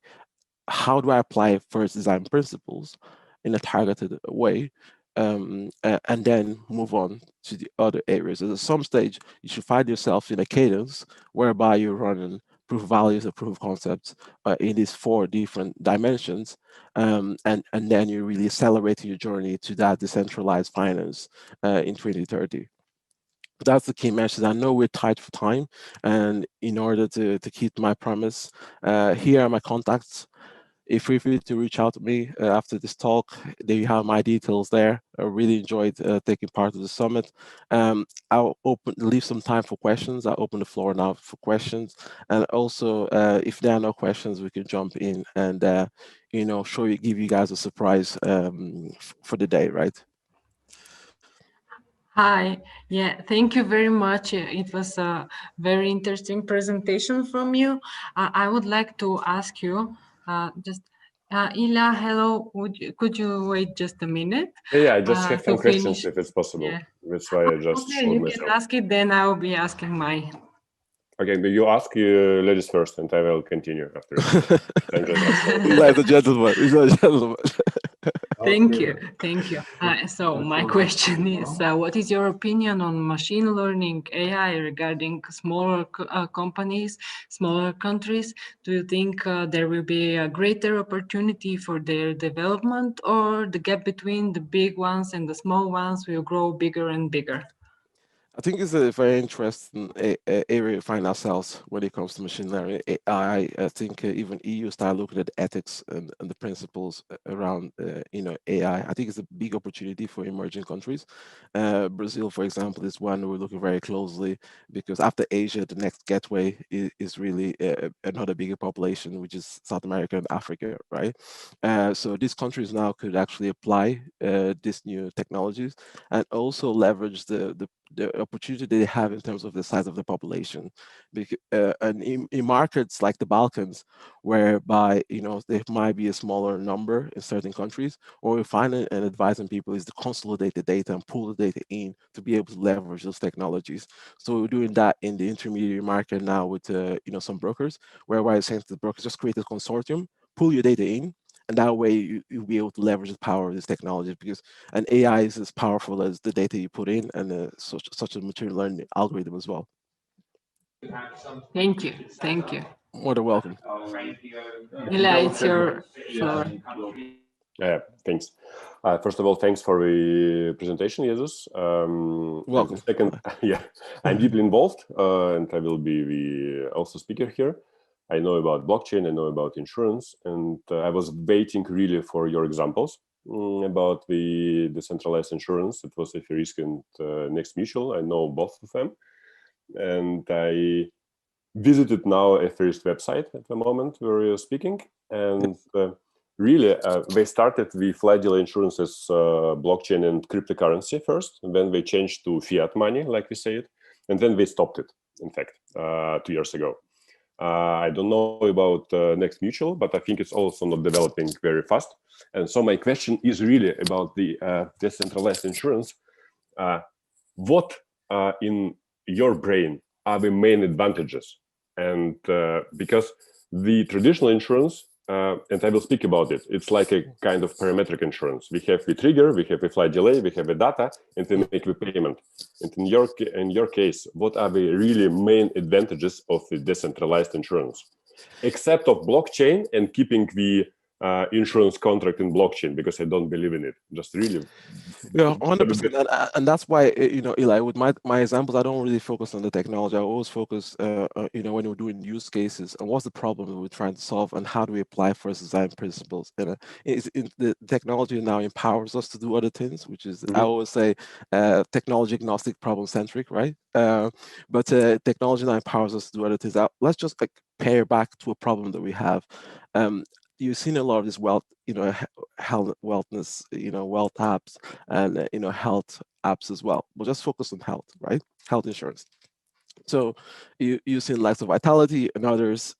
how do I apply first design principles in a targeted way, and then move on to the other areas. At some stage, you should find yourself in a cadence whereby you're running proof of values or proof of concepts in these 4 different dimensions, and then you're really accelerating your journey to that decentralized finance in 2030. That's the key message. I know we're tight for time, and in order to keep my promise, here are my contacts. Feel free to reach out to me after this talk. There you have my details there. I really enjoyed taking part of the summit. I'll leave some time for questions. I'll open the floor now for questions, and also if there are no questions, we can jump in and give you guys a surprise for the day, right? Hi, yeah, thank you very much. It was a very interesting presentation from you. I would like to ask you just, Ila, hello, could you wait just a minute? Yeah, I just have to some questions finish? if it's possible. Yeah. That's why I just Okay, showed you myself. can ask it, then I will be asking mine. Okay, but you ask ladies first, and I will continue after. He's a gentleman. He's a gentleman. Thank you. So my question is, what is your opinion on machine learning AI regarding smaller companies, smaller countries? Do you think there will be a greater opportunity for their development, or the gap between the big ones and the small ones will grow bigger and bigger? I think it's a very interesting area to find ourselves when it comes to machine learning AI. I think even EU start looking at the ethics and the principles around AI. I think it's a big opportunity for emerging countries. Brazil, for example, is one we're looking very closely, because after Asia, the next gateway is really another bigger population, which is South America and Africa, right? So these countries now could actually apply these new technologies and also leverage the opportunity they have in terms of the size of the population. And in markets like the Balkans, whereby there might be a smaller number in certain countries, what we're finding and advising people is to consolidate the data and pull the data in to be able to leverage those technologies. So we're doing that in the intermediary market now with some brokers, whereby it's saying to the brokers, just create a consortium, pull your data in, and that way you'll be able to leverage the power of this technology, because an AI is as powerful as the data you put in, and such a machine learning algorithm as well. Thank you. More than welcome. Eli, it's your floor. Yeah, thanks. First of all, thanks for the presentation, Jesus. Welcome. Second, yeah, I'm deeply involved, and I will be the also speaker here. I know about blockchain, I know about insurance, and I was waiting really for your examples about the decentralized insurance. It was Risk and Next Mutual. I know both of them, and I visited now Risk website at the moment where you're speaking, and really they started the Flagella insurance as blockchain and cryptocurrency first, and then they changed to fiat money, like we say it, and then they stopped it, in fact, 2 years ago. I don't know about Next Mutual, but I think it's also not developing very fast. And so my question is really about the decentralized insurance. What in your brain are the main advantages? And because the traditional insurance, and I will speak about it, it's like a kind of parametric insurance. We have the trigger, we have a flight delay, we have the data, and we make the payment. And in your case, what are the really main advantages of the decentralized insurance? Except of blockchain and keeping the insurance contract in blockchain, because I don't believe in it. Just really. Yeah, 100%. And that's why, Eli, with my examples, I don't really focus on the technology. I always focus, when we're doing use cases and what's the problem that we're trying to solve and how do we apply first design principles. And the technology now empowers us to do other things, which is, I always say, technology agnostic, problem centric, right? But technology now empowers us to do other things. Let's just pair back to a problem that we have. You've seen a lot of this wealth, health, wellness, wealth apps and, health apps as well. We'll just focus on health, right? Health insurance. So you've seen likes of Vitality and others,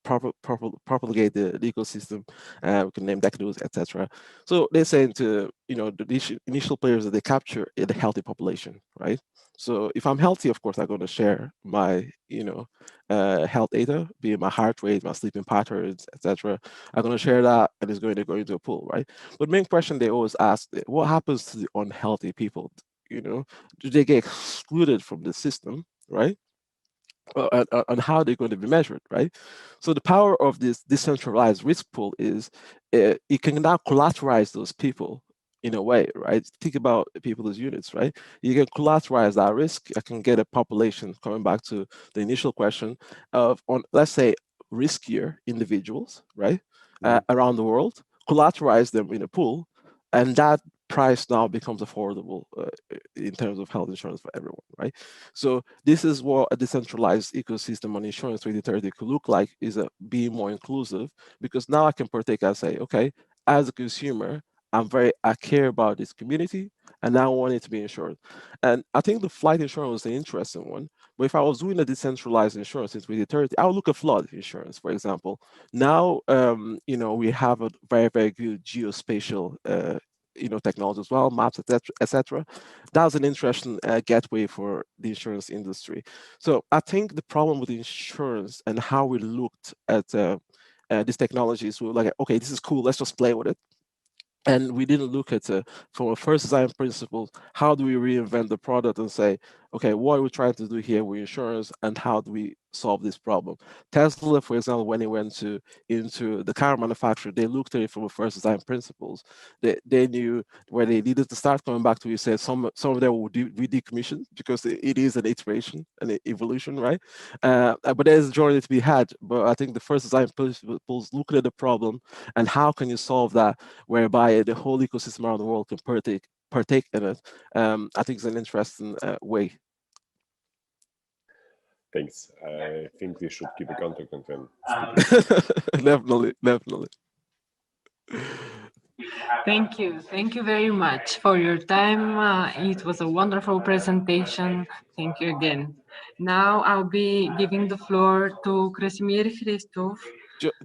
propagate the ecosystem. We can name Decadus, etc. So they're saying to, the initial players that they capture in the healthy population, right? So if I'm healthy, of course, I'm going to share my, health data, be it my heart rate, my sleeping patterns, etc. I'm going to share that, and it's going to go into a pool, right? But main question they always ask: what happens to the unhealthy people? Do they get excluded from the system, right? And how they're going to be measured, right? So the power of this decentralized risk pool is it can now collateralize those people in a way, right? Think about people as units, right? You can collateralize that risk. I can get a population, coming back to the initial question, of, on, let's say, riskier individuals, right? Around the world, collateralize them in a pool, and that price now becomes affordable in terms of health insurance for everyone, right? So this is what a decentralized ecosystem on insurance 2030 could look like, is being more inclusive, because now I can partake and say, okay, as a consumer, I care about this community, and I want it to be insured. And I think the flight insurance was an interesting one. But if I was doing a decentralized insurance in 2030, I would look at flood insurance, for example. Now, we have a very, very good geospatial technology as well, maps, etc. That's an interesting gateway for the insurance industry. So I think the problem with insurance and how we looked at these technologies, we were like, okay, this is cool, let's just play with it. And we didn't look at from a first design principles, how do we reinvent the product and say, okay, what are we trying to do here with insurance, and how do we solve this problem? Tesla, for example, when it went into the car manufacturer, they looked at it from a first design principles. They knew where they needed to start. Coming back to, you said some of them will be decommissioned because it is an iteration, an evolution, right? But there's a journey to be had. But I think the first design principles, looking at the problem and how can you solve that, whereby the whole ecosystem around the world can partake in it. I think it's an interesting way. Thanks. I think we should keep a contact and then Definitely. Thank you very much for your time. It was a wonderful presentation. Thank you again. Now I'll be giving the floor to Krasimir Hristov.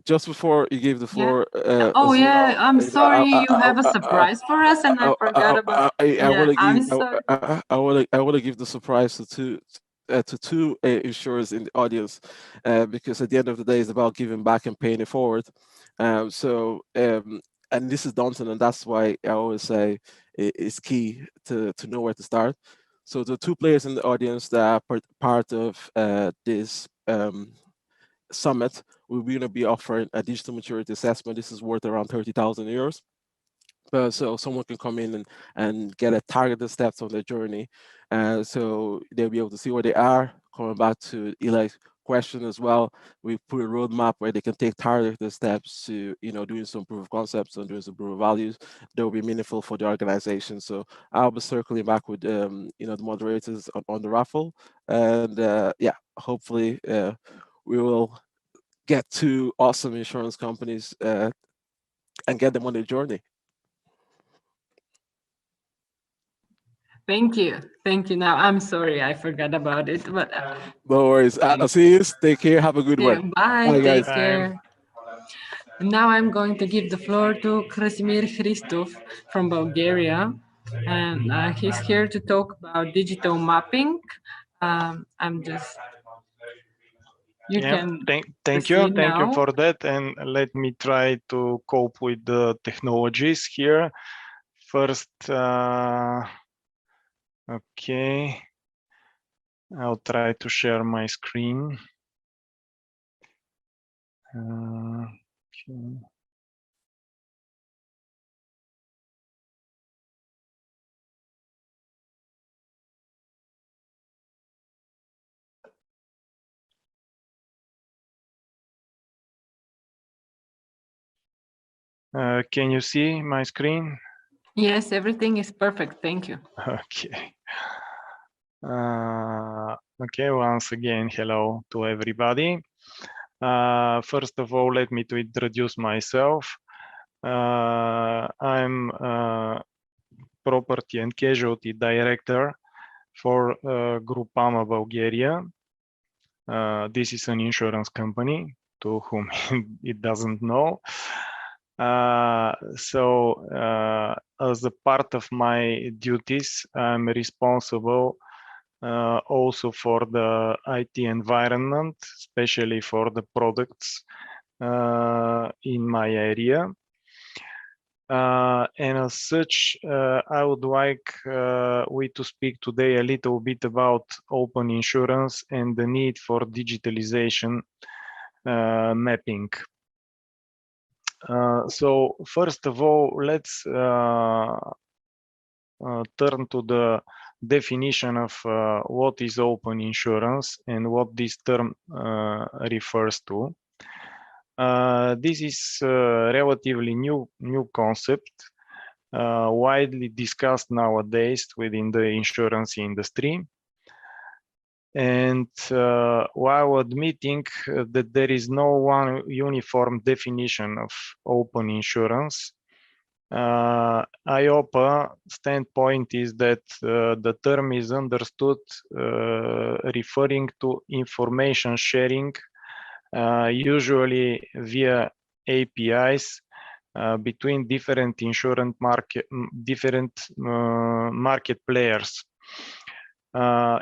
Just before you gave the floor, I'm sorry, you have a surprise for us, and I forgot about. I'm sorry. I want to give the surprise to two insurers in the audience, because at the end of the day, it's about giving back and paying it forward. And this is daunting, and that's why I always say it's key to know where to start. So the two players in the audience that are part of this summit, we're going to be offering a digital maturity assessment. This is worth around 30,000 euros. So someone can come in and get a targeted steps on their journey. So they'll be able to see where they are. Coming back to Eli's question as well, we put a roadmap where they can take targeted steps to, doing some proof of concepts and doing some proof of values that will be meaningful for the organization. So I'll be circling back with, the moderators on the raffle. And yeah, hopefully we will get 2 awesome insurance companies and get them on their journey. Thank you. Now, I'm sorry, I forgot about it, but no worries. I'll see you. Take care. Have a good yeah, one. bye. Bye, guys. Take care. Now I'm going to give the floor to Krasimir Christov from Bulgaria, and he's here to talk about digital mapping. You can thank you for that, and let me try to cope with the technologies here. First, okay, I'll try to share my screen. Okay. Can you see my screen? Yes, everything is perfect. Thank you. Okay. Okay, once again, hello to everybody. First of all, let me to introduce myself. I'm Property and Casualty Director for Groupama Bulgaria. This is an insurance company to whom it doesn't know. As a part of my duties, I'm responsible also for the IT environment, especially for the products in my area. And as such, I would like we to speak today a little bit about open insurance and the need for digitalization mapping. So first of all, let's turn to the definition of what is open insurance and what this term refers to. This is a relatively new concept, widely discussed nowadays within the insurance industry. And while admitting that there is no one uniform definition of open insurance, IOPA standpoint is that the term is understood referring to information sharing, usually via APIs between different insurance market players,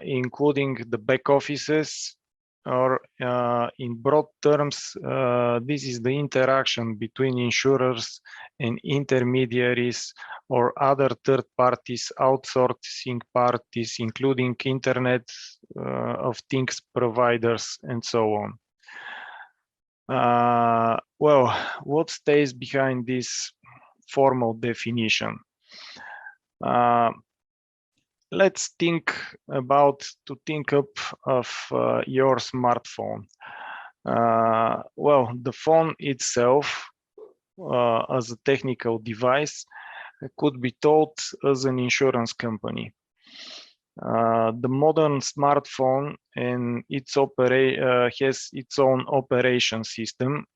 including the back offices, or in broad terms, this is the interaction between insurers and intermediaries or other third parties, outsourcing parties, including Internet of Things providers, and so on. Well, what stays behind this formal definition? Let's think up of your smartphone. Well, the phone itself, as a technical device, could be thought as an insurance company. The modern smartphone and its has its own operation system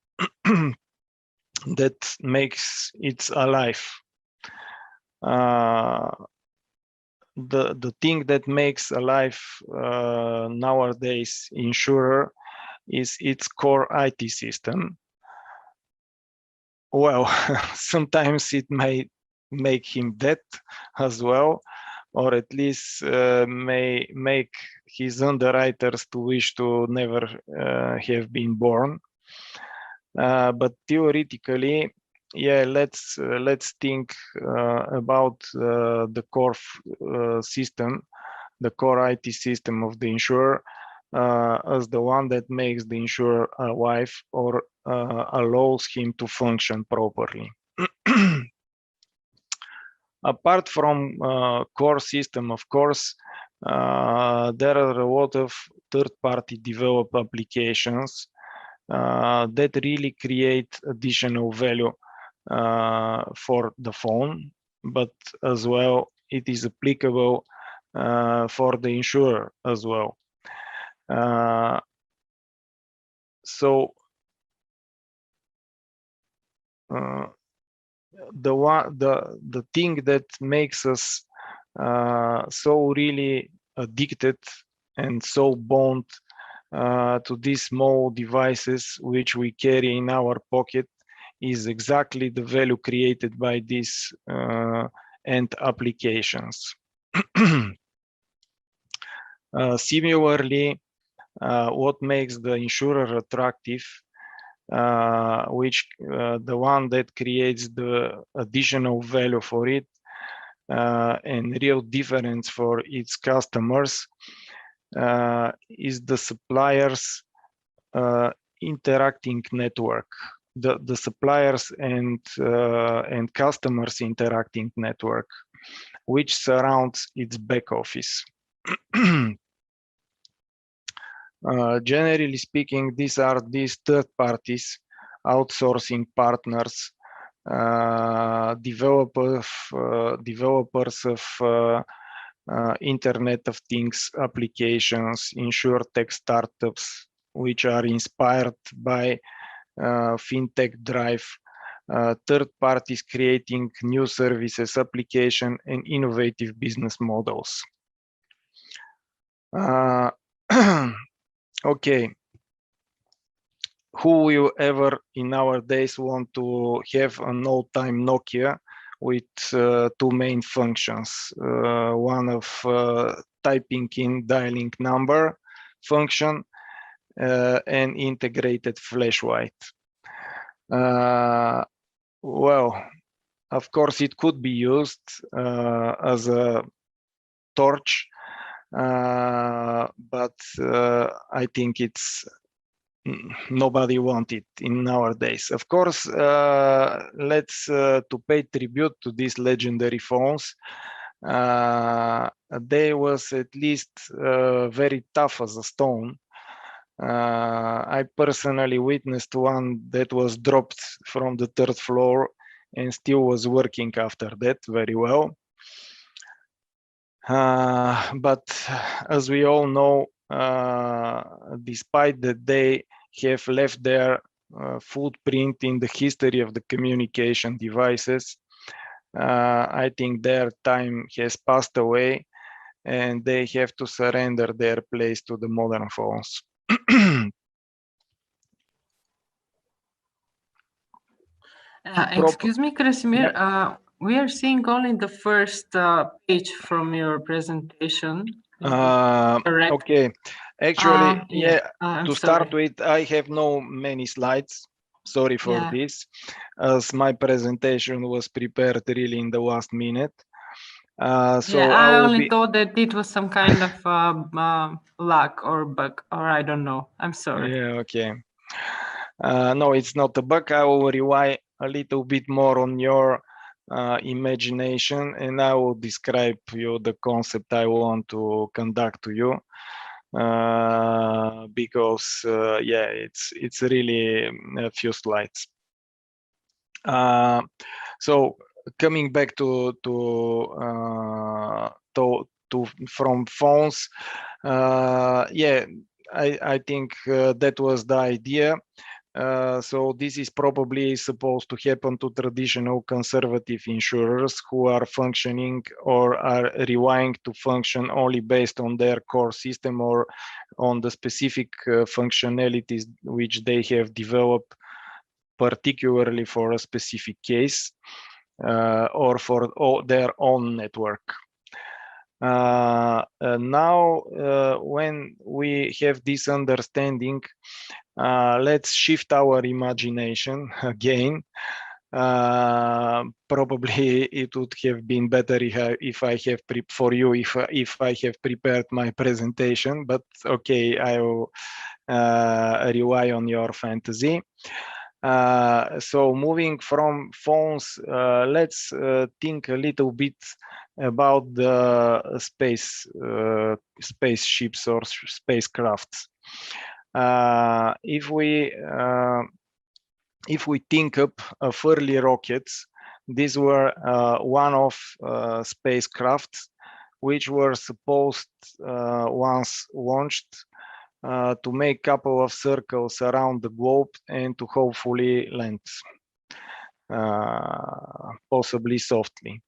that makes it alive. The thing that makes alive nowadays insurer is its core IT system. Well, sometimes it may make him dead as well, or at least may make his underwriters to wish to never have been born. But theoretically, yeah, let's think about the core system, the core IT system of the insurer. as the one that makes the insurer alive or allows him to function properly. Apart from core system, of course, there are a lot of third-party developed applications that really create additional value for the phone, but as well, it is applicable for the insurer as well. So the thing that makes us so really addicted and so bound to these small devices which we carry in our pocket is exactly the value created by these end applications. Similarly, what makes the insurer attractive, which the one that creates the additional value for it and real difference for its customers, is the suppliers interacting network, the suppliers and customers interacting network, which surrounds its back office. Generally speaking, these are these third parties, outsourcing partners, developers of Internet of Things applications, insurtech startups, which are inspired by fintech drive, third parties creating new services, application, and innovative business models. Okay, who will ever in our days want to have an old-time Nokia with two main functions? One of typing in dialing number function and integrated flashlight. Well, of course, it could be used as a torch, but I think it's nobody wants it in nowadays. Of course, let's to pay tribute to these legendary phones. They was at least very tough as a stone. I personally witnessed one that was dropped from the third floor and still was working after that very well. But as we all know, despite that they have left their footprint in the history of the communication devices, I think their time has passed away and they have to surrender their place to the modern phones. Excuse me, Krasimir, we are seeing only the first page from your presentation. Correct? Okay, actually, I'm to sorry. start with, I have no many slides. Sorry for this, as my presentation was prepared really in the last minute. So I only thought that it was some kind of luck or bug, or I don't know. I'm sorry. Yeah, okay. No, it's not a bug. I will rely a little bit more on your imagination, and I will describe you the concept I want to conduct to you. Because yeah, it's really a few slides. So coming back to from phones, yeah, I think that was the idea. So this is probably supposed to happen to traditional conservative insurers who are functioning or are relying to function only based on their core system or on the specific functionalities which they have developed particularly for a specific case or for their own network. Now, when we have this understanding, let's shift our imagination again Probably it would have been better if I have if I have prepared my presentation, but okay, I will rely on your fantasy. So moving from phones, let's think a little bit about the spaceships or spacecrafts. If we think up of early rockets, these were one-off spacecrafts which were supposed, once launched, to make a couple of circles around the globe and to hopefully land, possibly softly.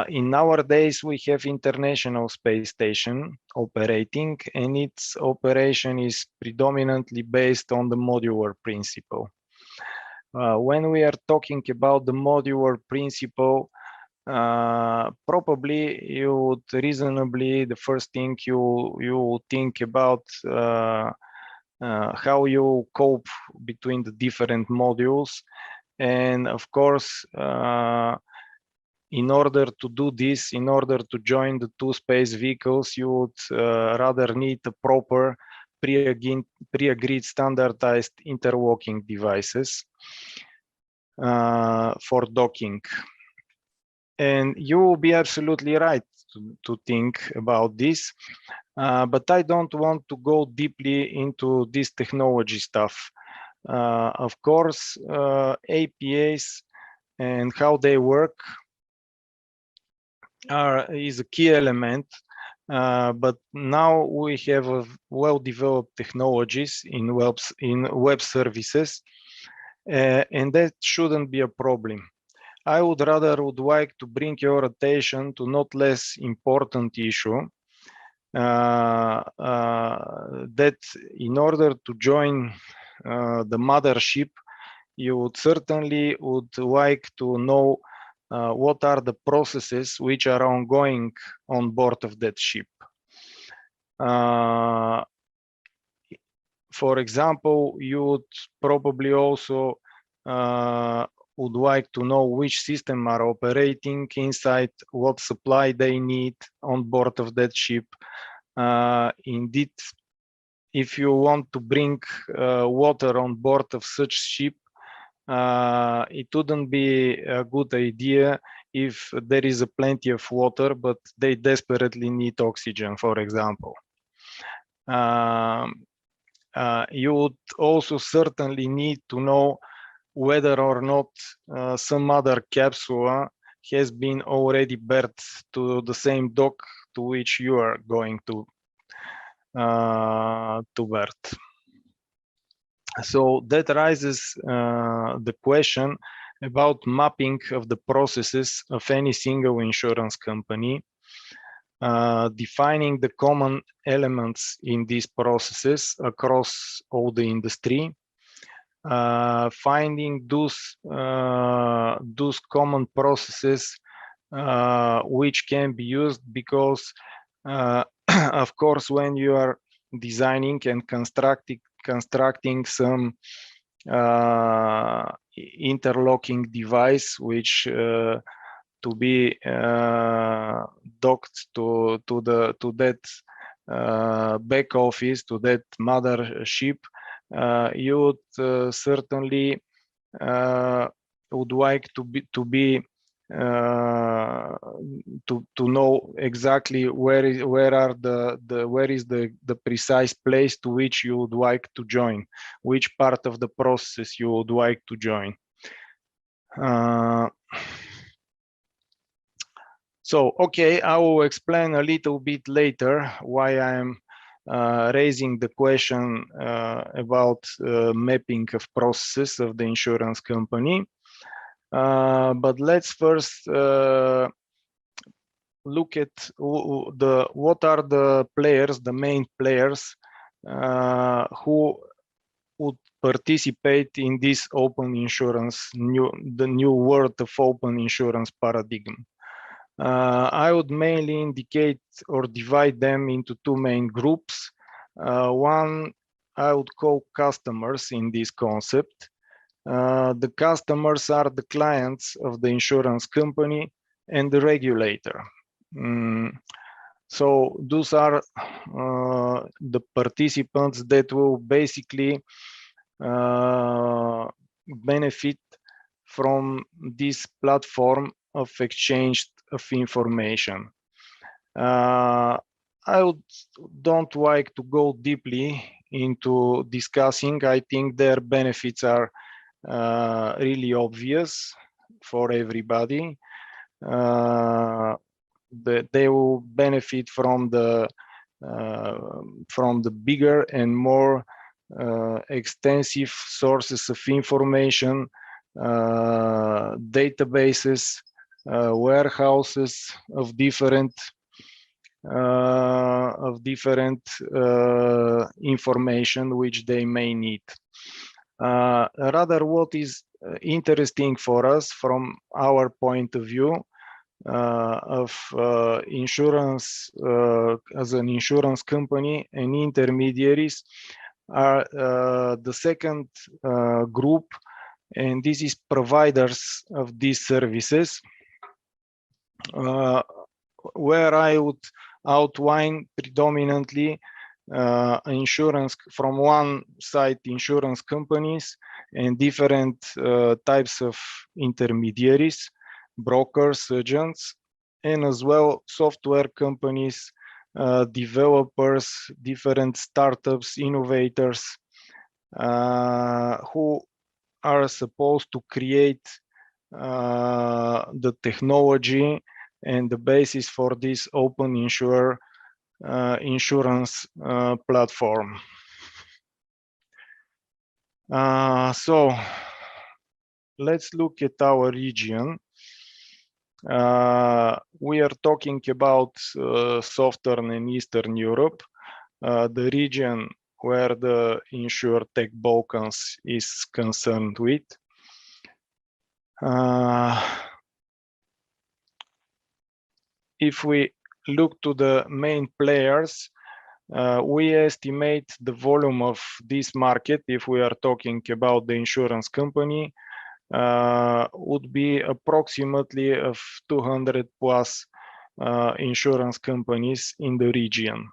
In nowadays, we have International Space Station operating, and its operation is predominantly based on the modular principle. When we are talking about the modular principle, probably you would reasonably, the first thing you think about how you cope between the different modules. And of course, in order to do this, in order to join the two space vehicles, you would rather need a proper pre-agreed standardized interlocking devices for docking. And you will be absolutely right to think about this, but I don't want to go deeply into this technology stuff. Of course, APAs and how they work is a key element, but now we have well-developed technologies in web services, and that shouldn't be a problem. I would like to bring your attention to not less important issue, that in order to join the mothership, you would certainly like to know what are the processes which are ongoing on board of that ship. For example, you would probably also would like to know which system are operating inside, what supply they need on board of that ship. Indeed, if you want to bring water on board of such ship, it wouldn't be a good idea if there is plenty of water, but they desperately need oxygen, for example. You would also certainly need to know whether or not some other capsule has been already berthed to the same dock to which you are going to berth. So that raises the question about mapping of the processes of any single insurance company, defining the common elements in these processes across all the industry, finding those common processes which can be used, because of course, when you are designing and constructing some interlocking device which to be docked to that back office, to that mothership, you would certainly would like to know exactly where is the precise place to which you would like to join, which part of the process you would like to join. So, okay, I will explain a little bit later why I am raising the question about mapping of processes of the insurance company. But let's first look at what are the players, the main players who would participate in this open insurance, the new world of open insurance paradigm. I would mainly indicate or divide them into two main groups. One I would call customers in this concept, The customers are the clients of the insurance company and the regulator. So those are the participants that will basically benefit from this platform of exchange of information. I don't like to go deeply into discussing. I think their benefits are really obvious for everybody. They will benefit from the bigger and more extensive sources of information, databases, warehouses of different information which they may need. Rather, what is interesting for us from our point of view of insurance as an insurance company and intermediaries are the second group, and this is providers of these services, where I would outline predominantly insurance from one side, insurance companies and different types of intermediaries, brokers, agents, and as well software companies, developers, different startups, innovators, who are supposed to create the technology and the basis for this open insurance platform. So let's look at our region. We are talking about Southern and Eastern Europe, the region where the InsurTech Balkans is concerned with. If we look to the main players, we estimate the volume of this market, if we are talking about the insurance company, would be approximately of 200 plus insurance companies in the region.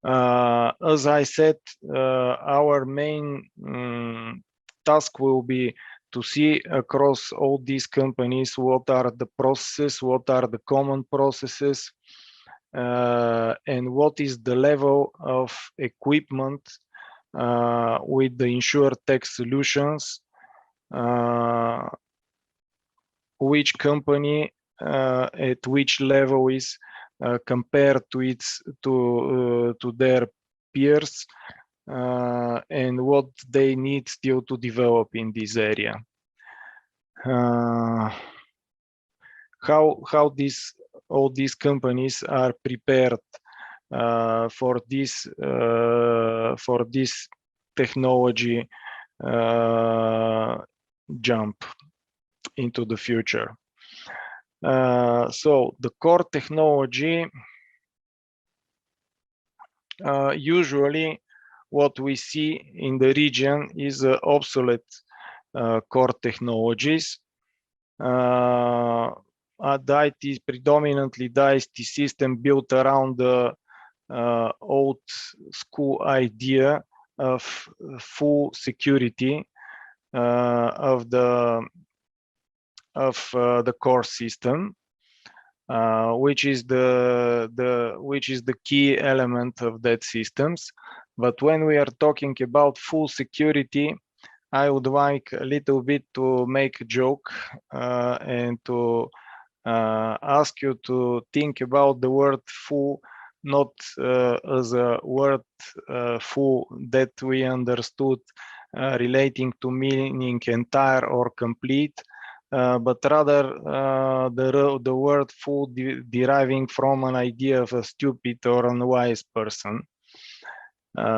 As I said, our main task will be to see across all these companies what are the processes, what are the common processes, and what is the level of equipment with the InsurTech solutions, which company at which level is compared to their peers, and what they need still to develop in this area. How all these companies are prepared for this technology jump into the future. So the core technology, usually what we see in the region is obsolete core technologies. The IT, predominantly the IT system built around the old school idea of full security of the core system, which is the key element of that systems. But when we are talking about full security, I would like a little bit to make a joke and to ask you to think about the word full, not as a word full that we understood relating to meaning entire or complete, but rather the word full deriving from an idea of a stupid or unwise person.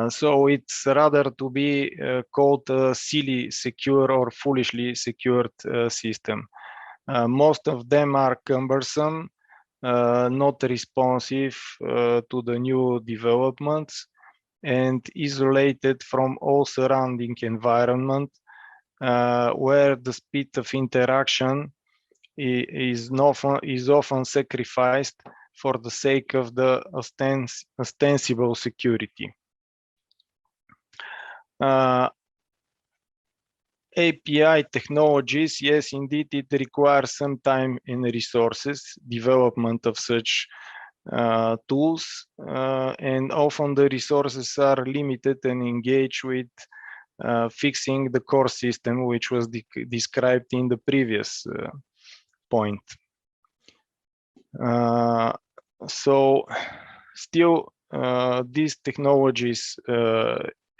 So it's rather to be called a silly secure or foolishly secured system. Most of them are cumbersome, not responsive to the new developments, and isolated from all surrounding environment, where the speed of interaction is often sacrificed for the sake of the ostensible security. API technologies, yes, indeed, it requires some time and resources, development of such tools, and often the resources are limited and engaged with fixing the core system, which was described in the previous point. So still, these technologies,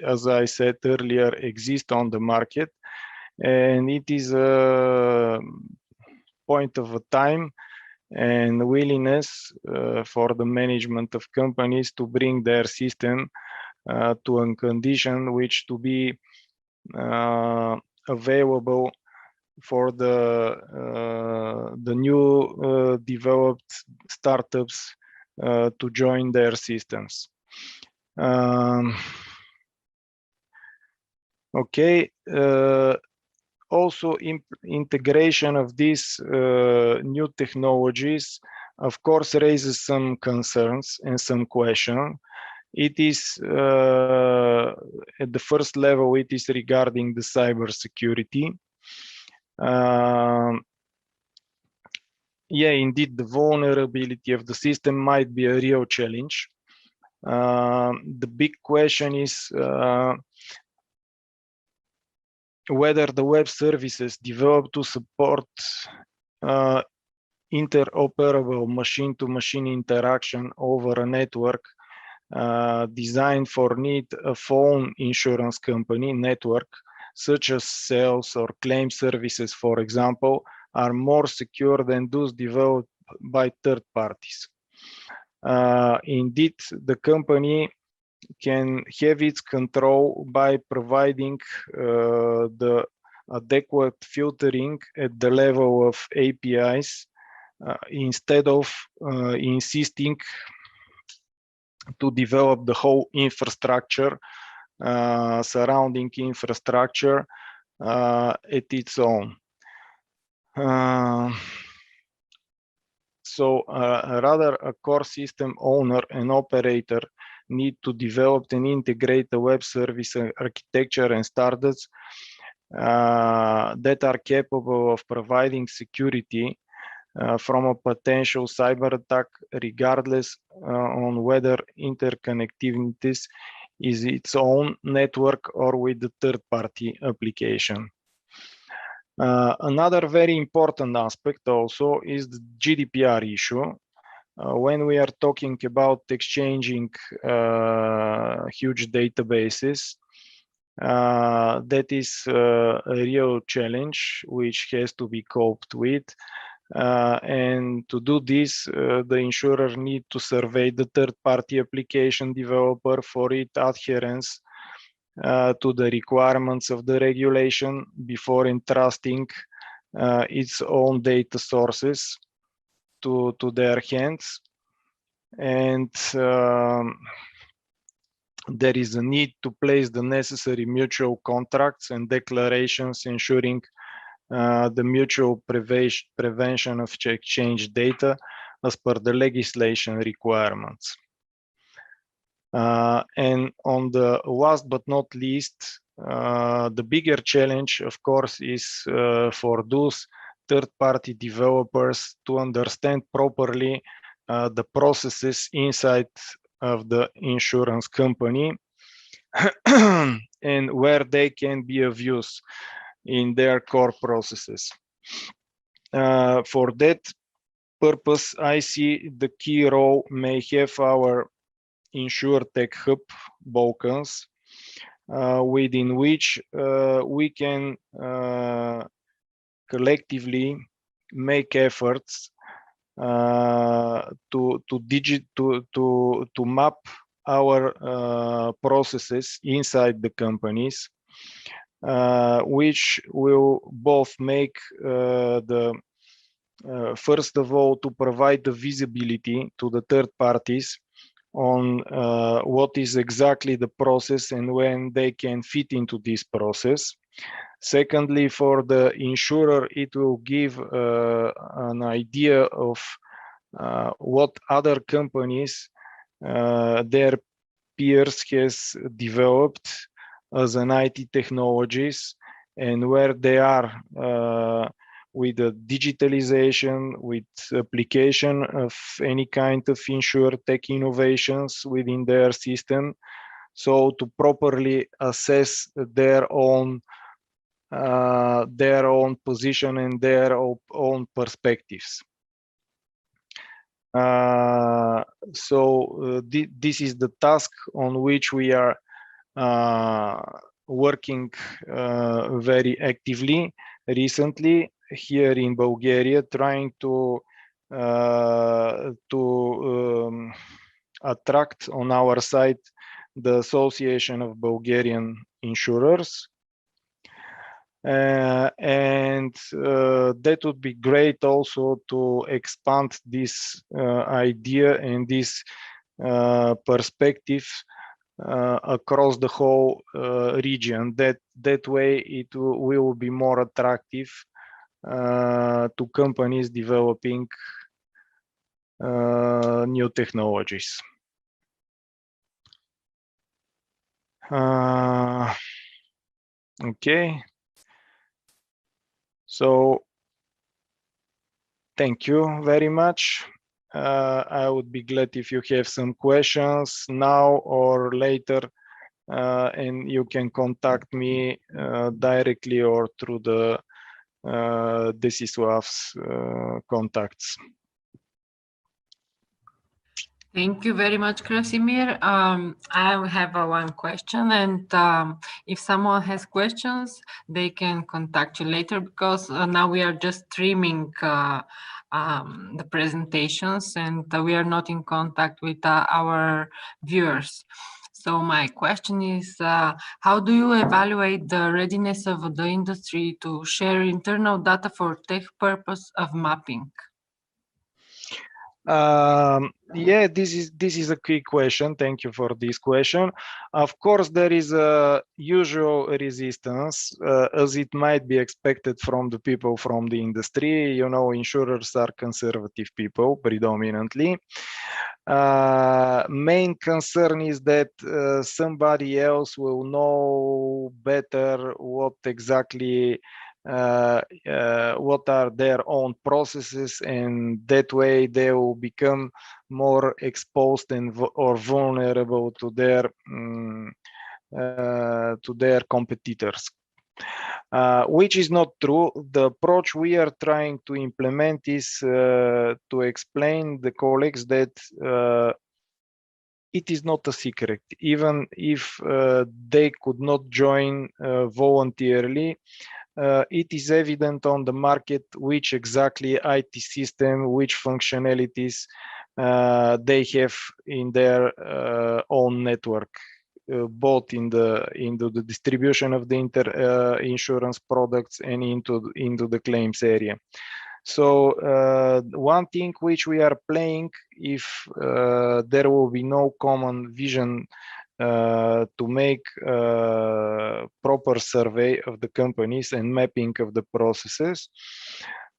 as I said earlier, exist on the market, and it is a point of a time and willingness for the management of companies to bring their system to a condition which to be available for the new developed startups to join their systems. Okay. Also, integration of these new technologies, of course, raises some concerns and some questions. It is at the first level, it is regarding the cybersecurity. Yeah, indeed, the vulnerability of the system might be a real challenge. The big question is whether the web services developed to support interoperable machine-to-machine interaction over a network designed for need a phone insurance company network, such as sales or claim services, for example, are more secure than those developed by third parties. Indeed, the company can have its control by providing the adequate filtering at the level of APIs instead of insisting to develop the whole infrastructure, surrounding infrastructure at its own. So rather a core system owner and operator need to develop and integrate the web service architecture and standards that are capable of providing security from a potential cyber attack, regardless on whether interconnectivities is its own network or with the third-party application. Another very important aspect also is the GDPR issue. When we are talking about exchanging huge databases, that is a real challenge which has to be coped with. And to do this, the insurer needs to survey the third-party application developer for its adherence to the requirements of the regulation before entrusting its own data sources to their hands. And there is a need to place the necessary mutual contracts and declarations ensuring the mutual prevention of exchange data as per the legislation requirements. And on the last but not least, the bigger challenge, of course, is for those third-party developers to understand properly the processes inside of the insurance company and where they can be of use in their core processes. For that purpose, I see the key role may have our InsurTech Hub Balkans, within which we can collectively make efforts to map our processes inside the companies, which will both make first of all, to provide the visibility to the third parties on what is exactly the process and when they can fit into this process. Secondly, for the insurer, it will give an idea of what other companies, their peers has developed as an IT technologies and where they are with the digitalization, with application of any kind of InsurTech innovations within their system. So to properly assess their own position and their own perspectives. This is the task on which we are working very actively recently here in Bulgaria, trying to attract on our side the Association of Bulgarian Insurers. That would be great also to expand this idea and this perspective across the whole region. That way it will be more attractive to companies developing new technologies. Okay. So thank you very much. I would be glad if you have some questions now or later, and you can contact me directly or through the Desislav's contacts. Thank you very much, Krasimir. I have one question, and if someone has questions, they can contact you later, because now we are just streaming the presentations, and we are not in contact with our viewers. So my question is, how do you evaluate the readiness of the industry to share internal data for tech purpose of mapping? Yeah, this is a quick question. Thank you for this question. Of course, there is a usual resistance, as it might be expected from the people from the industry. You know, insurers are conservative people predominantly. Main concern is that somebody else will know better what exactly what are their own processes, and that way they will become more exposed and or vulnerable to their competitors, which is not true. The approach we are trying to implement is to explain the colleagues that it is not a secret. Even if they could not join voluntarily, it is evident on the market which exactly IT system, which functionalities they have in their own network, both in the distribution of the insurance products and into the claims area. So one thing which we are playing, if there will be no common vision to make proper survey of the companies and mapping of the processes,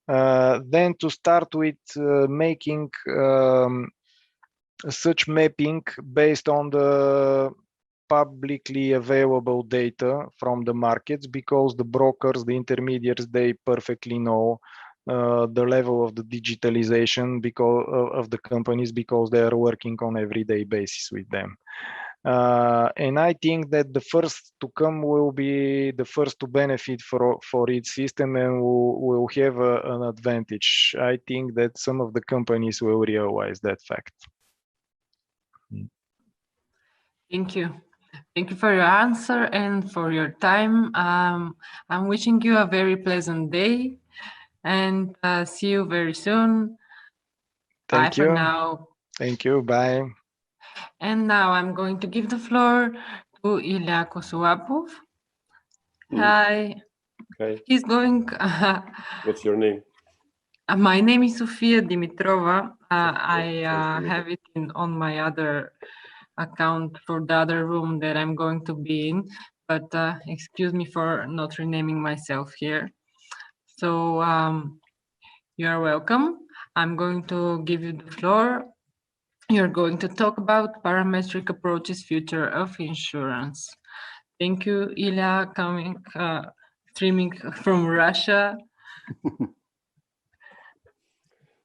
then to start with making such mapping based on the publicly available data from the markets, because the brokers, the intermediaries, they perfectly know the level of the digitalization because of the companies, because they are working on everyday basis with them. And I think that the first to come will be the first to benefit for its system, and will have an advantage. I think that some of the companies will realize that fact. Thank you. Thank you for your answer and for your time. I'm wishing you a very pleasant day, and see you very soon. Thank you. Bye for now. Thank you. Bye. And now I'm going to give the floor to Ilya Kosulapov. Hi. Hi. He's going. What's your name? My name is Sofia Dimitrova. I Nice to meet have it on my other account for the other room that I'm going to be in, but excuse me for not renaming myself here. So you are welcome. I'm going to give you the floor. You're going to talk about parametric approaches, future of insurance. Thank you, Ilya, coming, streaming from Russia.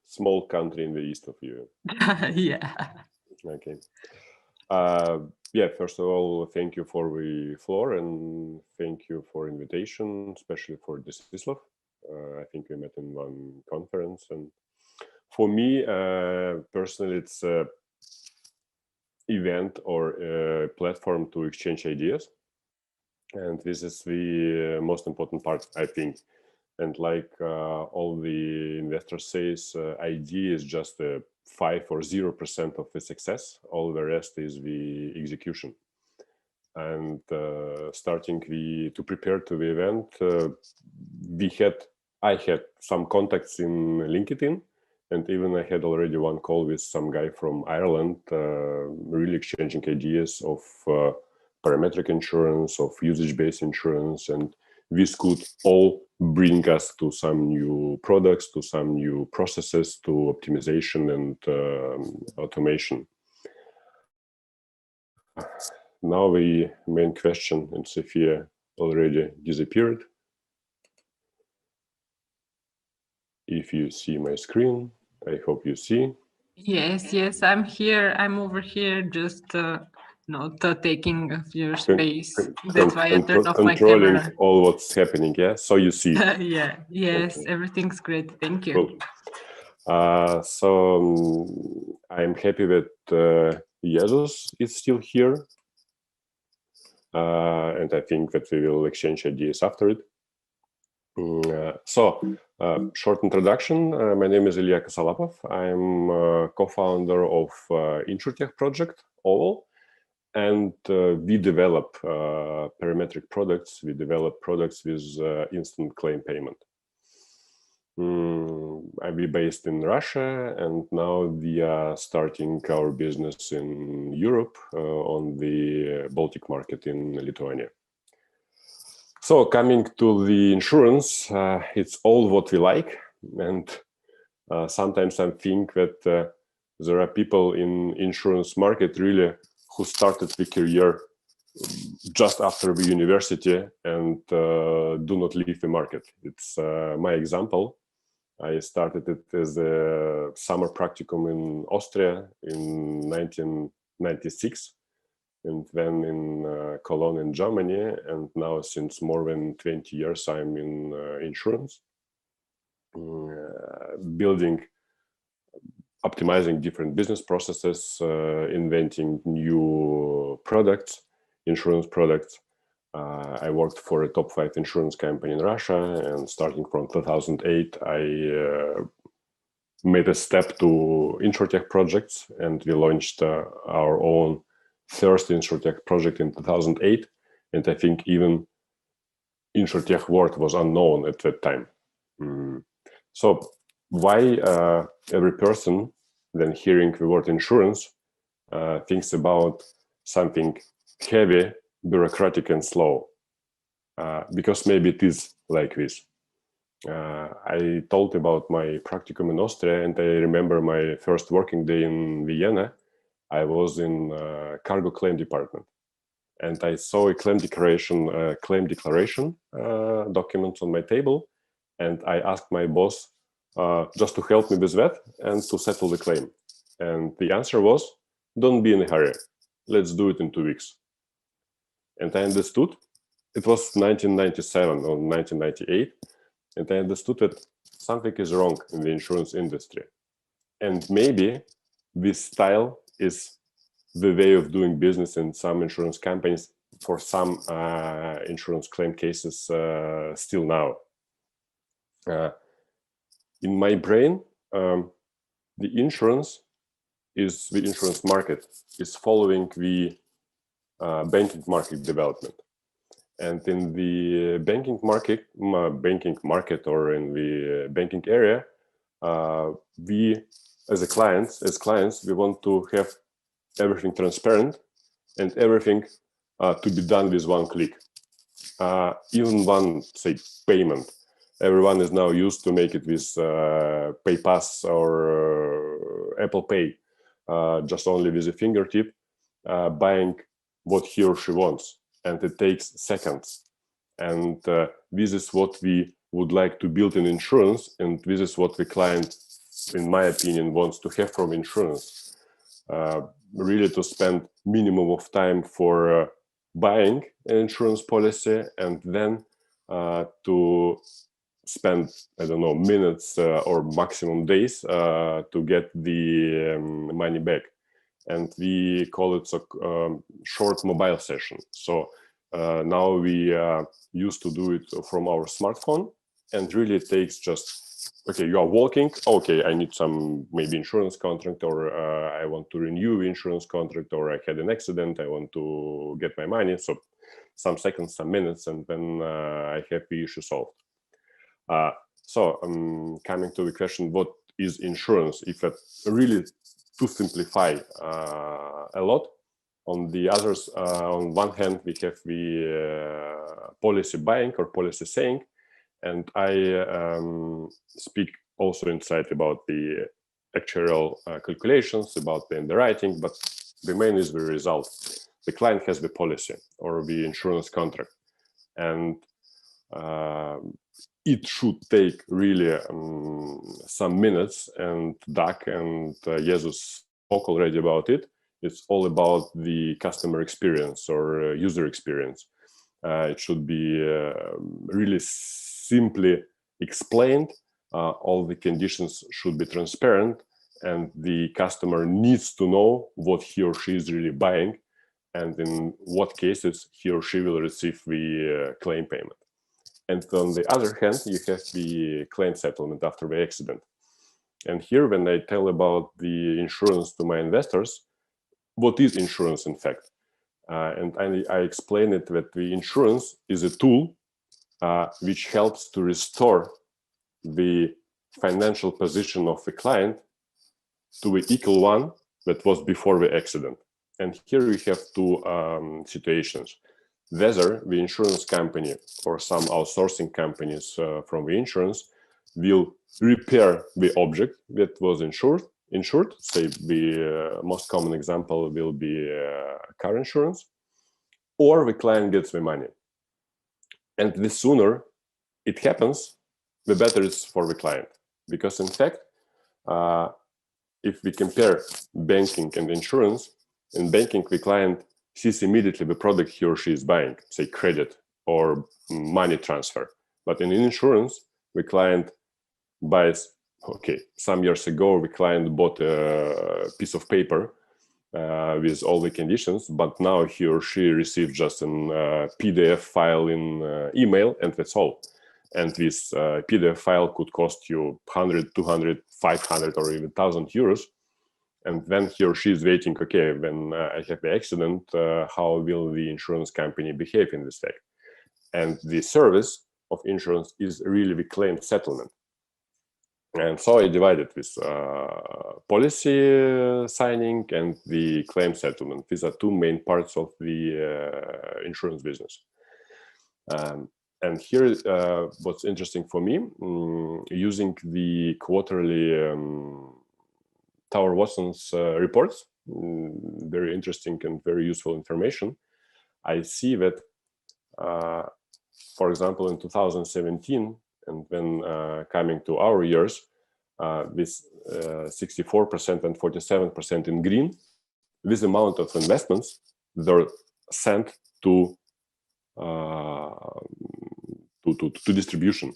Small country in the east of you. Yeah. Okay. Yeah, first of all, thank you for the floor and thank you for invitation, especially for Desislav. I think we met in one conference, and for me personally, it's a event or a platform to exchange ideas, and this is the most important part, I think. And like all the investors says, idea is just a 5 or 0% of the success. All the rest is the execution. And starting to prepare to the event, I had some contacts in LinkedIn, and even I had already one call with some guy from Ireland, really exchanging ideas of parametric insurance, of usage-based insurance, and this could all bring us to some new products, to some new processes, to optimization and automation. Now the main question, and Sophia already disappeared. If you see my screen, I hope you see. Yes, I'm here. I'm over here, just not taking of your space. That's why I turned off my controlling camera. all what's happening, yeah? So you see. Yeah, yes, Okay. everything's great. Thank you. Cool. So I'm happy that Jesus is still here. And I think that we will exchange ideas after it. Short introduction. My name is Ilya Kosalapov. I'm co-founder of InsurTech project, OVAL, and we develop parametric products. We develop products with instant claim payment. I'm based in Russia, and now we are starting our business in Europe on the Baltic market in Lithuania. So coming to the insurance, it's all what we like, and sometimes I think that there are people in insurance market really who started the career just after the university and do not leave the market. It's my example. I started it as a summer practicum in Austria in 1996. And then in Cologne in Germany, and now since more than 20 years I'm in insurance, optimizing different business processes, inventing new products, insurance products. I worked for a top 5 insurance company in Russia, and starting from 2008 I made a step to InsurTech projects, and we launched our own first InsurTech project in 2008, and I think even InsurTech word was unknown at that time. So why every person then hearing the word insurance thinks about something heavy, bureaucratic and slow? Because maybe it is like this. I told about my practicum in Austria, and I remember my first working day in Vienna. I was in cargo claim department, and I saw a claim declaration document on my table, and I asked my boss just to help me with that and to settle the claim. And the answer was, "Don't be in a hurry. Let's do it in 2 weeks." And I understood. It was 1997 or 1998, and I understood that something is wrong in the insurance industry, and maybe this style is the way of doing business in some insurance companies for some insurance claim cases still now. In my brain, the insurance market is following the banking market development. And in the banking market or in the banking area, we, as clients, we want to have everything transparent and everything to be done with one click. Even one, say, payment. Everyone is now used to make it with PayPass or Apple Pay, just only with a fingertip, buying what he or she wants, and it takes seconds. And this is what we would like to build in insurance, and this is what the client, in my opinion, wants to have from insurance. Really to spend minimum of time for buying an insurance policy, and then to spend, I don't know, minutes or maximum days to get the money back. And we call it a short mobile session. So now we used to do it from our smartphone, and really it takes just, okay, you are walking, okay, I need some maybe insurance contract, or I want to renew insurance contract, or I had an accident, I want to get my money. So some seconds, some minutes, and then I have the issue solved. So coming to the question, what is insurance? If it really to simplify a lot, on the others, on one hand, we have the policy buying or policy selling, and I speak also inside about the actuarial calculations, about the underwriting, but the main is the result. The client has the policy or the insurance contract, and it should take really some minutes, and Doug and Jesus spoke already about it. It's all about the customer experience or user experience. It should be really simply explained. All the conditions should be transparent, and the customer needs to know what he or she is really buying, and in what cases he or she will receive the claim payment. And on the other hand, you have the claim settlement after the accident. And here, when I tell about the insurance to my investors, what is insurance in fact? And I explain it that the insurance is a tool which helps to restore the financial position of the client to the equal one that was before the accident. And here we have two situations. Whether the insurance company or some outsourcing companies from the insurance will repair the object that was insured. Say the most common example will be car insurance, or the client gets the money. And the sooner it happens, the better it's for the client. Because in fact, if we compare banking and insurance, in banking, the client sees immediately the product he or she is buying, say credit or money transfer. But in insurance, the client buys, okay, some years ago, the client bought a piece of paper with all the conditions, but now he or she received just an PDF file in email, and that's all. And this PDF file could cost you 100, 200, 500, or even 1,000 euros. And then he or she is waiting, okay, when I have the accident, how will the insurance company behave in this fact? And the service of insurance is really the claim settlement. And so I divided this policy signing and the claim settlement. These are two main parts of the insurance business. And here, what's interesting for me, using the quarterly Tower Watson's reports, very interesting and very useful information. I see that, for example, in 2017, and then coming to our years, with 64% and 47% in green, this amount of investments they're sent to distribution,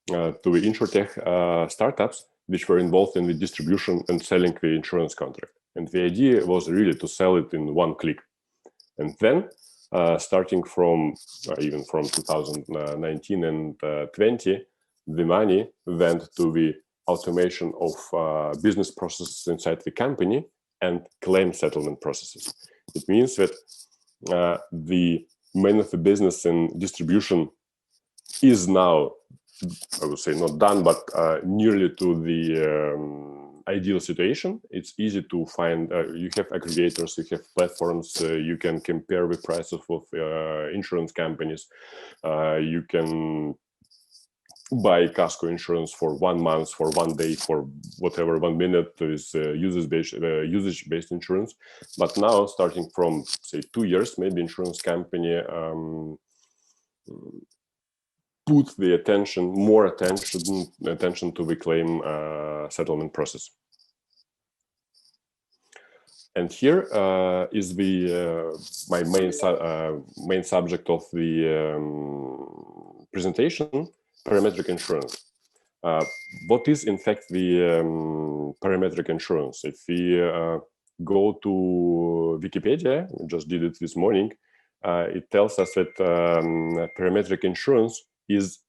to the insurtech startups which were involved in the distribution and selling the insurance contract. And the idea was really to sell it in one click. And then, starting from even from 2019 and 20, the money went to the automation of business processes inside the company and claim settlement processes. It means that the main of the business in distribution is now I would say not done, but nearly to the ideal situation. It's easy to find. You have aggregators, you have platforms. You can compare the prices of insurance companies. You can buy Casco insurance for 1 month, for 1 day, for whatever, 1 minute. Is usage-based insurance. But now, starting from say 2 years, maybe insurance company put the more attention to the claim settlement process. And here is the my main subject of the presentation: parametric insurance. What is in fact the parametric insurance? If we go to Wikipedia, we just did it this morning, it tells us that parametric insurance is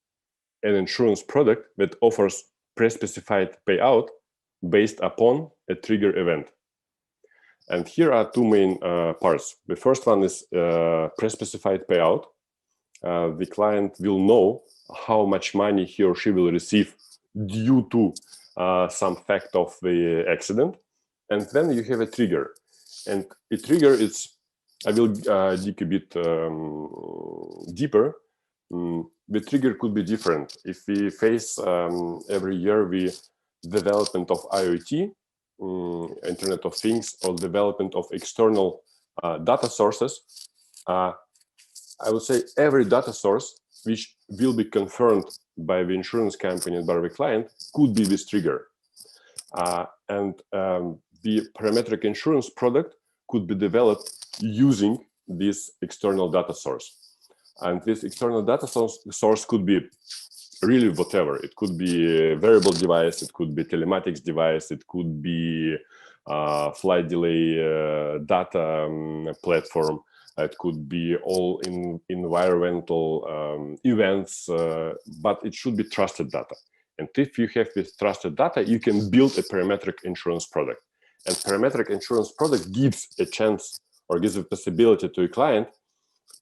an insurance product that offers pre-specified payout based upon a trigger event. And here are two main parts. The first one is pre-specified payout. The client will know how much money he or she will receive due to some fact of the accident. And then you have a trigger. And a trigger is, I will dig a bit deeper. The trigger could be different. If we face every year the development of IoT, Internet of Things, or development of external data sources, I would say every data source which will be confirmed by the insurance company and by the client could be this trigger. And the parametric insurance product could be developed using this external data source. And this external data source could be really whatever. It could be a variable device, it could be telematics device, it could be flight delay data platform, it could be all environmental events, but it should be trusted data. And if you have this trusted data, you can build a parametric insurance product. And parametric insurance product gives a chance or gives a possibility to a client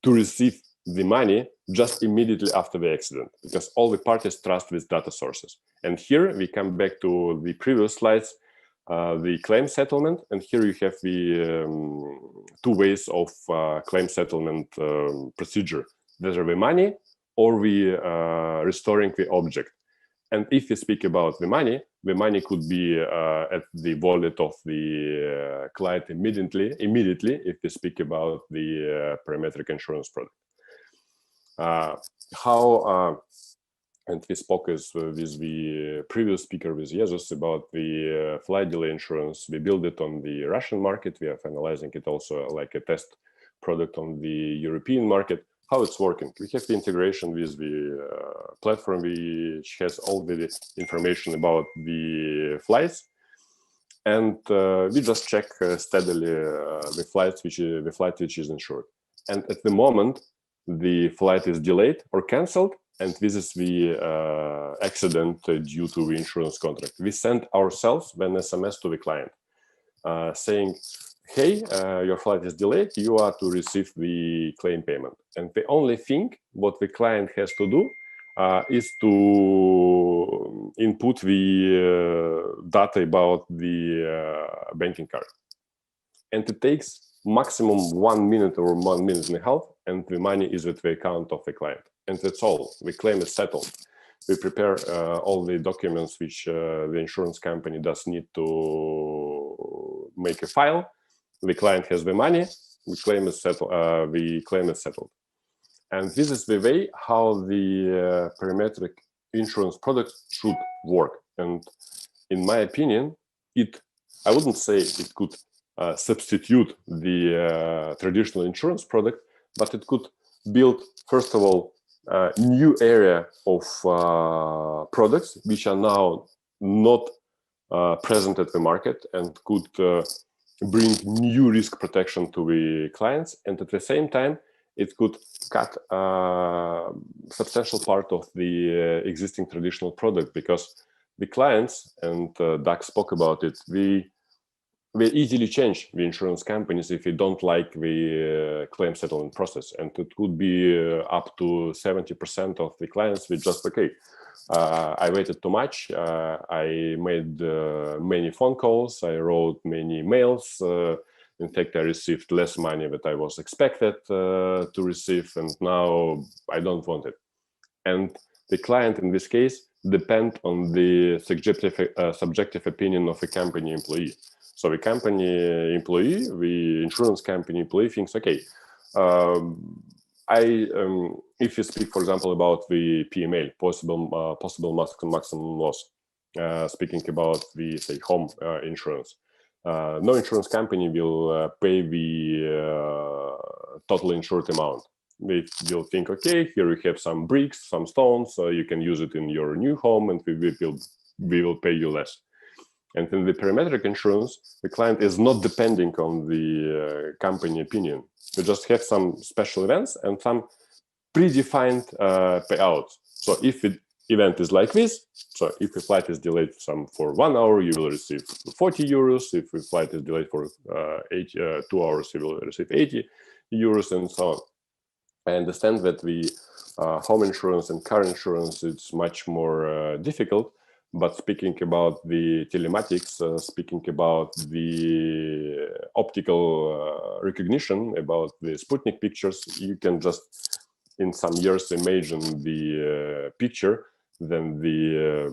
to receive the money just immediately after the accident, because all the parties trust these data sources. And here we come back to the previous slides, the claim settlement. And here you have the two ways of claim settlement procedure, whether the money or the restoring the object. And if we speak about the money could be at the wallet of the client immediately if we speak about the parametric insurance product. And we spoke with the previous speaker, with Jesus, about the flight delay insurance. We build it on the Russian market. We are finalizing it also like a test product on the European market. How it's working? We have the integration with the platform, which has all the information about the flights, and we just check steadily the flight which is insured. And at the moment the flight is delayed or cancelled, and this is the accident due to the insurance contract, we send ourselves an SMS to the client saying, hey, your flight is delayed, you are to receive the claim payment. And the only thing what the client has to do is to input the data about the banking card. And it takes maximum 1 minute or 1 minute and a half, and the money is at the account of the client. And that's all. The claim is settled. We prepare all the documents which the insurance company does need to make a file. The client has the money. The claim is settled. And this is the way how the parametric insurance product should work. And in my opinion, I wouldn't say it could substitute the traditional insurance product, but it could build, first of all, a new area of products which are now not present at the market, and could bring new risk protection to the clients. And at the same time, it could cut a substantial part of the existing traditional product, because the clients, and Doug spoke about it, we easily change the insurance companies if we don't like the claim settlement process, and it could be up to 70% of the clients with just okay. I waited too much. I made many phone calls. I wrote many mails. In fact, I received less money than I was expected to receive, and now I don't want it. And the client in this case depend on the subjective opinion of a company employee. So the company employee, the insurance company employee thinks, okay, if you speak, for example, about the PML, possible maximum loss, speaking about the, say, home insurance, no insurance company will pay the total insured amount. They will think, okay, here we have some bricks, some stones, so you can use it in your new home, and we will pay you less. And in the parametric insurance, the client is not depending on the company opinion. We just have some special events and some predefined payouts. So if the event is like this, so if the flight is delayed for 1 hour, you will receive 40 euros. If the flight is delayed for 2 hours, you will receive 80 euros, and so on. I understand that the home insurance and car insurance, it's much more difficult. But speaking about the telematics, speaking about the optical recognition, about the Sputnik pictures, you can just, in some years, imagine the picture, then the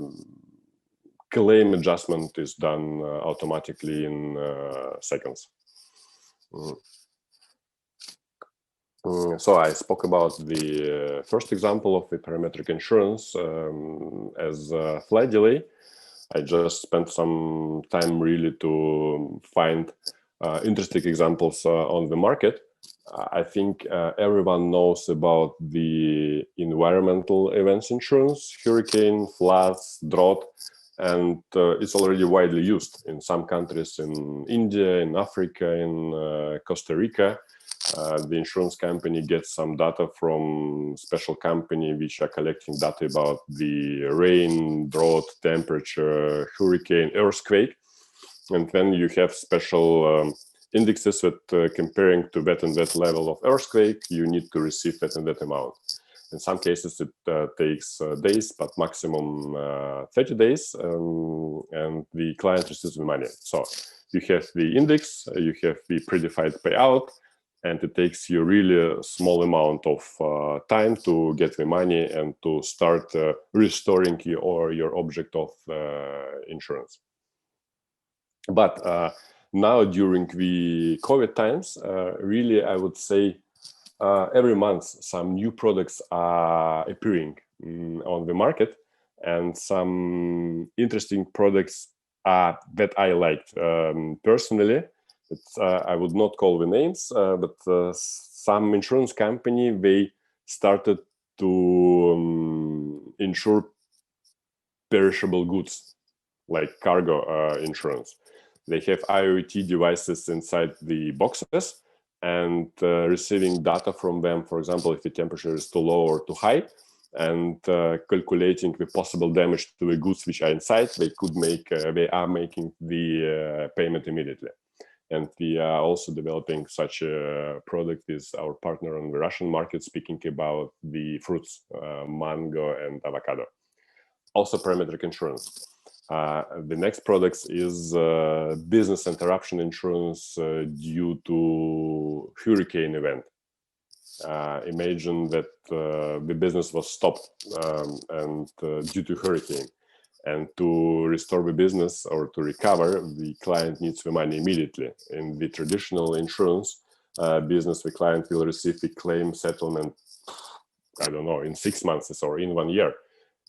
claim adjustment is done automatically in seconds. So I spoke about the first example of the parametric insurance as a flight delay. I just spent some time really to find interesting examples on the market. I think everyone knows about the environmental events insurance, hurricane, floods, drought, and it's already widely used in some countries, in India, in Africa, in Costa Rica. The insurance company gets some data from special company which are collecting data about the rain, drought, temperature, hurricane, earthquake. And then you have special indexes that comparing to that and that level of earthquake, you need to receive that and that amount. In some cases, it takes days, but maximum 30 days, and the client receives the money. So you have the index, you have the predefined payout, and it takes you really a small amount of time to get the money and to start restoring your object of insurance. But now during the COVID times, really, I would say every month some new products are appearing on the market, and some interesting products that I liked personally. I would not call the names, but some insurance company, they started to insure perishable goods, like cargo insurance. They have IoT devices inside the boxes, and receiving data from them, for example, if the temperature is too low or too high, and calculating the possible damage to the goods which are inside, they are making the payment immediately. And we are also developing such a product with our partner on the Russian market, speaking about the fruits, mango and avocado. Also parametric insurance. The next product is business interruption insurance due to hurricane event. Imagine that the business was stopped due to hurricane. And to restore the business or to recover, the client needs the money immediately. In the traditional insurance business, the client will receive the claim settlement, I don't know, in 6 months or in 1 year.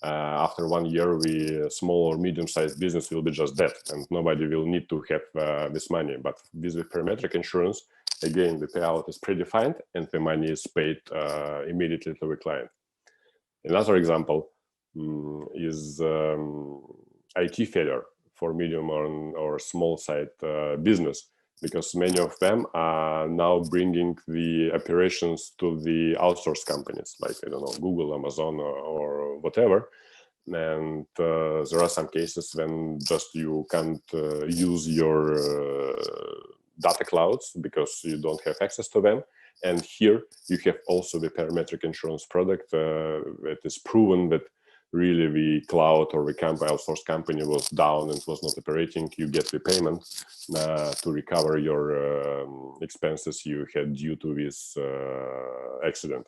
After 1 year, the small or medium-sized business will be just dead, and nobody will need to have this money. But with the parametric insurance, again, the payout is predefined, and the money is paid immediately to the client. Another example is IT failure for medium or small side business, because many of them are now bringing the operations to the outsourced companies, like, I don't know, Google, Amazon, or whatever. And there are some cases when just you can't use your data clouds because you don't have access to them. And here you have also the parametric insurance product that is proven that really the cloud or the outsourced company was down and was not operating. You get the payment to recover your expenses you had due to this accident.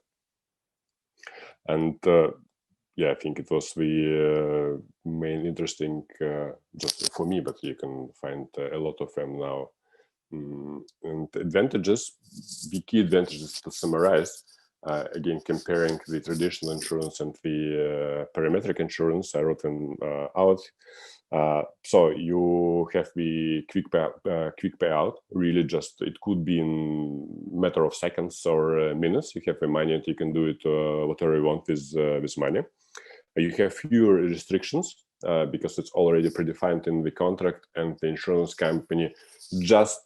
And yeah, I think it was the main interesting, just for me, but you can find a lot of them now. And advantages, the key advantages to summarize, again, comparing the traditional insurance and the parametric insurance, I wrote them out. So you have the quick payout, really just, it could be in matter of seconds or minutes. You have the money and you can do it whatever you want with money. You have fewer restrictions because it's already predefined in the contract, and the insurance company just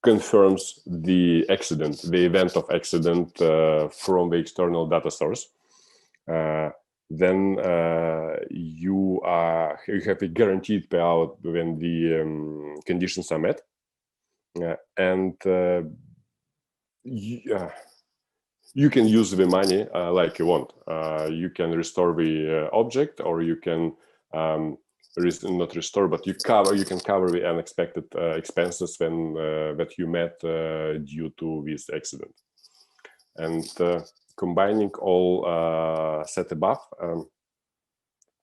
confirms the accident, the event of accident from the external data source. Then you have a guaranteed payout when the conditions are met, and you can use the money like you want. You can restore the object, or you can not restore, but you can cover the unexpected expenses when that you met due to this accident. And combining all set above,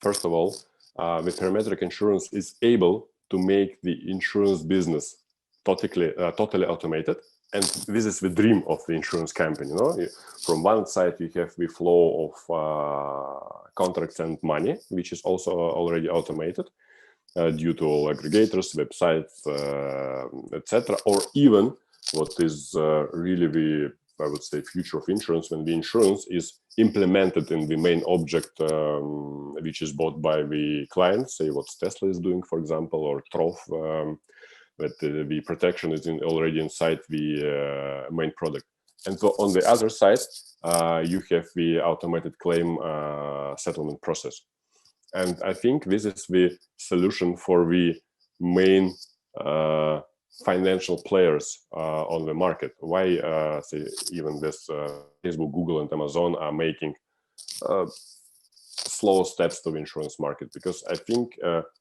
first of all, the parametric insurance is able to make the insurance business totally automated. And this is the dream of the insurance company. From one side, you have the flow of contracts and money, which is also already automated due to all aggregators, websites, etc. Or even what is really the, I would say, future of insurance, when the insurance is implemented in the main object, which is bought by the client, say what Tesla is doing, for example, or Trof, but the protection is already inside the main product. And so on the other side, you have the automated claim settlement process. And I think this is the solution for the main financial players on the market. Why say even this Facebook, Google, and Amazon are making slow steps to the insurance market? Because I think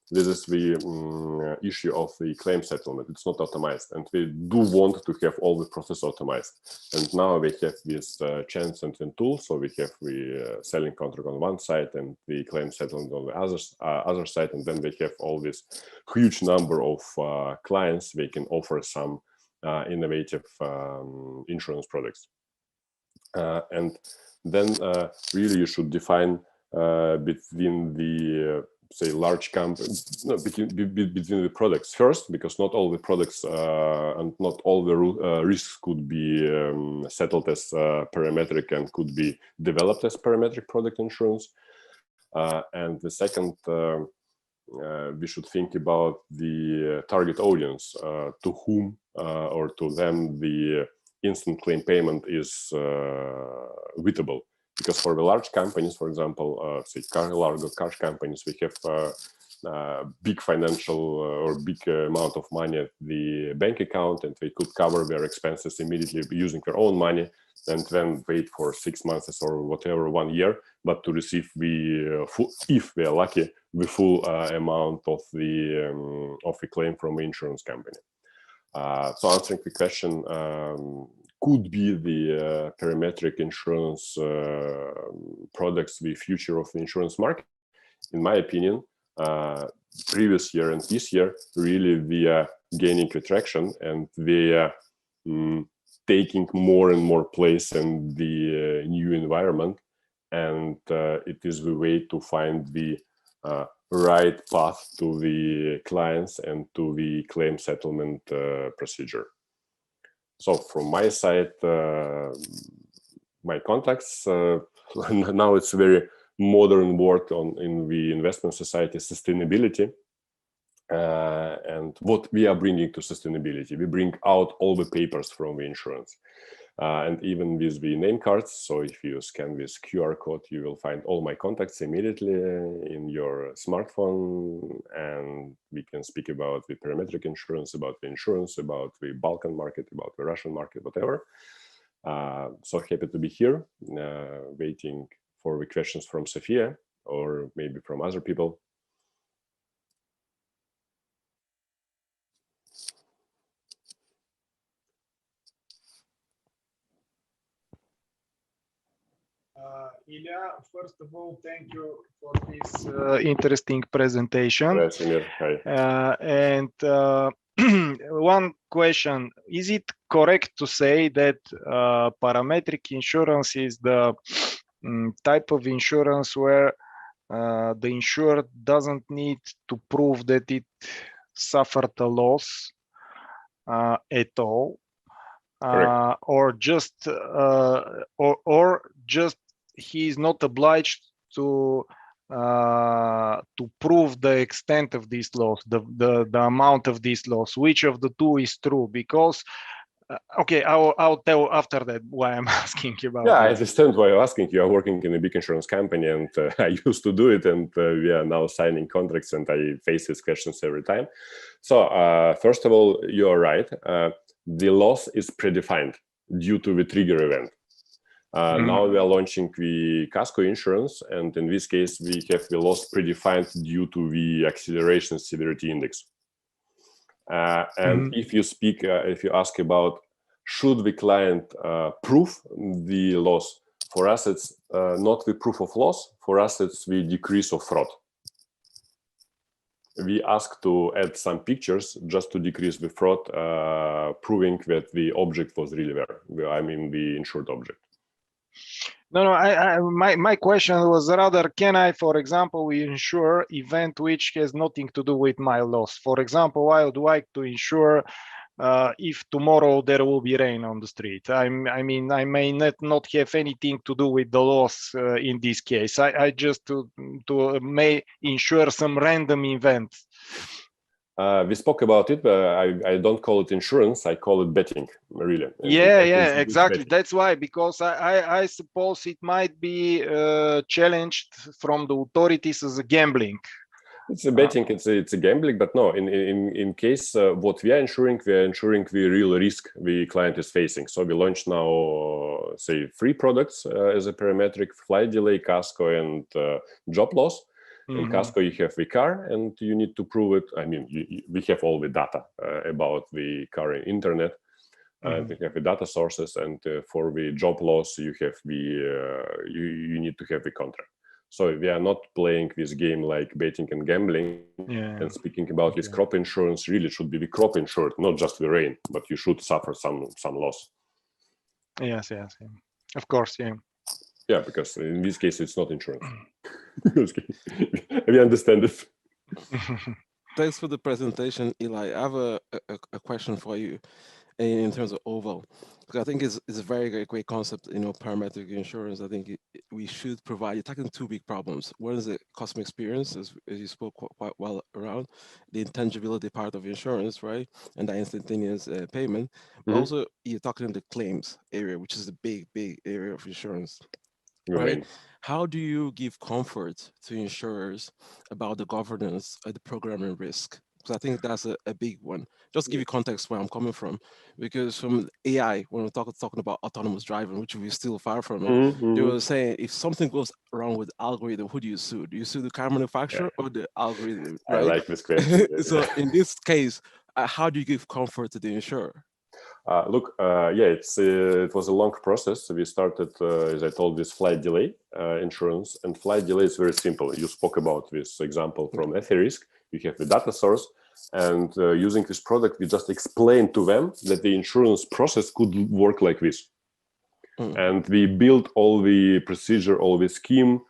this is the issue of the claim settlement. It's not automized, and we do want to have all the process automized. And now we have this chance and tool. So we have the selling contract on one side and the claim settlement on the other side, and then we have all this huge number of clients. They can offer some innovative insurance products, and then really you should define between the say large companies, between the products first, because not all the products and not all the risks could be settled as parametric and could be developed as parametric product insurance. And the second, we should think about the target audience, to whom or to them the instant claim payment is suitable. Because for the large companies, for example, say large car companies, we have big financial or big amount of money at the bank account, and they could cover their expenses immediately using their own money, and then wait for 6 months or whatever, 1 year, but to receive the full, if they are lucky, the full amount of the claim from the insurance company. So answering the question, could be the parametric insurance products the future of the insurance market? In my opinion, previous year and this year, really they are gaining attraction, and they are taking more and more place in the new environment. And it is the way to find the right path to the clients and to the claim settlement procedure. So from my side, my contacts, now it's a very modern word in the investment society, sustainability. And what we are bringing to sustainability, we bring out all the papers from the insurance. and even with the name cards. So if you scan this QR code, you will find all my contacts immediately in your smartphone, and we can speak about the parametric insurance, about the insurance, about the Balkan market, about the Russian market, whatever. So happy to be here, waiting for the questions from Sophia or maybe from other people. Ilya, first of all, thank you for this interesting presentation. Hi. And one question, is it correct to say that parametric insurance is the type of insurance where the insured doesn't need to prove that it suffered a loss at all, or just he is not obliged to prove the extent of this loss, the amount of this loss? Which of the two is true? Because okay, I'll tell after that why I'm asking you about. Yeah, I understand why you're asking. You are working in a big insurance company, and I used to do it, and we are now signing contracts, and I face these questions every time. So first of all, you are right. The loss is predefined due to the trigger event. Now we are launching the Casco insurance, and in this case, we have the loss predefined due to the acceleration severity index. And if you ask about should the client prove the loss, for us it's not the proof of loss, for us it's the decrease of fraud. We ask to add some pictures just to decrease the fraud, proving that the object was really there. I mean the insured object. No, my question was rather, can I, for example, insure event which has nothing to do with my loss? For example, I would like to insure if tomorrow there will be rain on the street. I mean, I may not have anything to do with the loss in this case. I just may insure some random event. We spoke about it, but I don't call it insurance. I call it betting, really. Yeah, exactly. That's why, because I suppose it might be challenged from the authorities as a gambling. It's a betting, it's a gambling, but no, in case what we are insuring the real risk the client is facing. So we launch now, say, 3 products as a parametric: flight delay, Casco, and job loss. In Casco, you have the car, and you need to prove it. I mean, we have all the data about the car in internet, and we have the data sources. And for the job loss, you have the you need to have the contract. So we are not playing this game like betting and gambling. And speaking about this crop insurance, really should be the crop insured, not just the rain, but you should suffer some loss. Yes, of course, yeah. Yeah, because in this case, it's not insurance. We understand it. Thanks for the presentation, Eli. I have a question for you in terms of OVAL, because I think it's a very great concept, parametric insurance. I think we should provide, you're tackling 2 big problems. One is the customer experience, as you spoke quite well around, the intangibility part of insurance, right? And the instantaneous payment. But also, you're talking the claims area, which is a big area of insurance. Right? How do you give comfort to insurers about the governance of the programming risk? Because I think that's a big one. Just to give you context where I'm coming from, because from AI, when we're talking about autonomous driving, which we're still far from it, they were saying if something goes wrong with the algorithm, who do you sue? Do you sue the car manufacturer or the algorithm? Right? I like this question. So in this case, how do you give comfort to the insurer? Look, it was a long process. We started, as I told, this flight delay insurance, and flight delay is very simple. You spoke about this example from Etherisk. You have the data source, and using this product, we just explained to them that the insurance process could work like this. And we built all the procedure, all the scheme,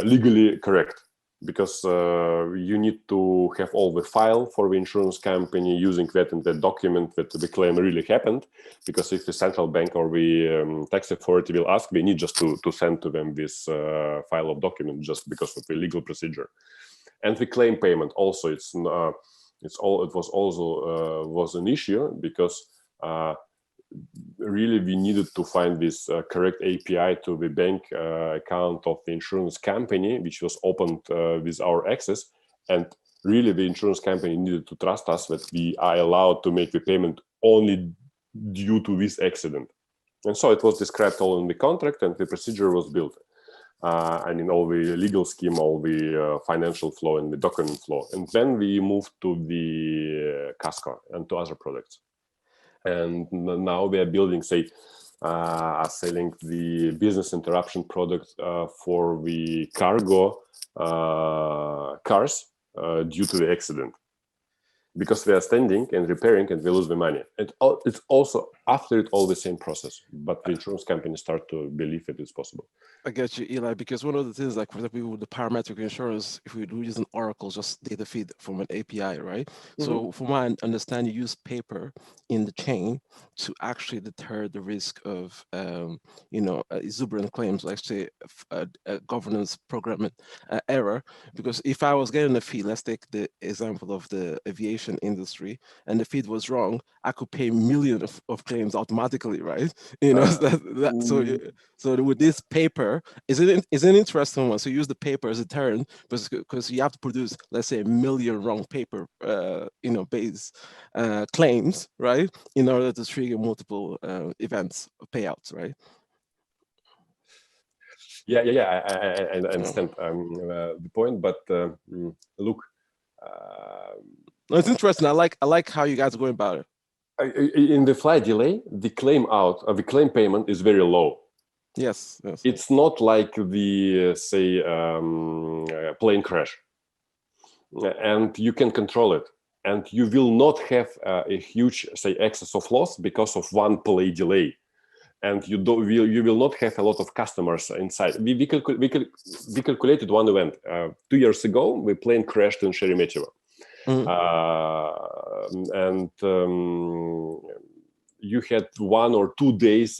legally correct. Because you need to have all the file for the insurance company, using that in the document that the claim really happened. Because if the central bank or the tax authority will ask, they need just to send to them this file of document, just because of the legal procedure. And the claim payment also, it was an issue, because really we needed to find this correct API to the bank account of the insurance company, which was opened with our access. And really the insurance company needed to trust us that we are allowed to make the payment only due to this accident. And so it was described all in the contract, and the procedure was built. I mean, all the legal scheme, all the financial flow and the document flow. And then we moved to the Casco and to other products. And now we are building, say, selling the business interruption product for the cargo cars due to the accident. Because we are standing and repairing and we lose the money. And it's also after it all the same process, but the insurance companies start to believe it is possible. I get you, Eli, because one of the things, like for example, with the parametric insurance, if we do use an Oracle, just data feed from an API, right? Mm-hmm. So from what I understand, you use paper in the chain to actually deter the risk of, exuberant claims, like say a governance programming error. Because if I was getting a feed, let's take the example of the aviation industry, and the feed was wrong, I could pay millions of claims automatically, right? So with this paper, is it an interesting one? So you use the paper as a deterrent, because you have to produce, let's say, 1 million wrong paper, base claims, right, in order to trigger multiple events of payouts, right? Yeah. I understand the point, but look. No, it's interesting. I like how you guys are going about it. In the flight delay, the claim payment is very low. Yes. It's not like the say plane crash, and you can control it, and you will not have a huge say excess of loss because of one plane delay, and you will not have a lot of customers inside. We calculated one event 2 years ago. The plane crashed in Sheremetyevo. And you had 1 or 2 days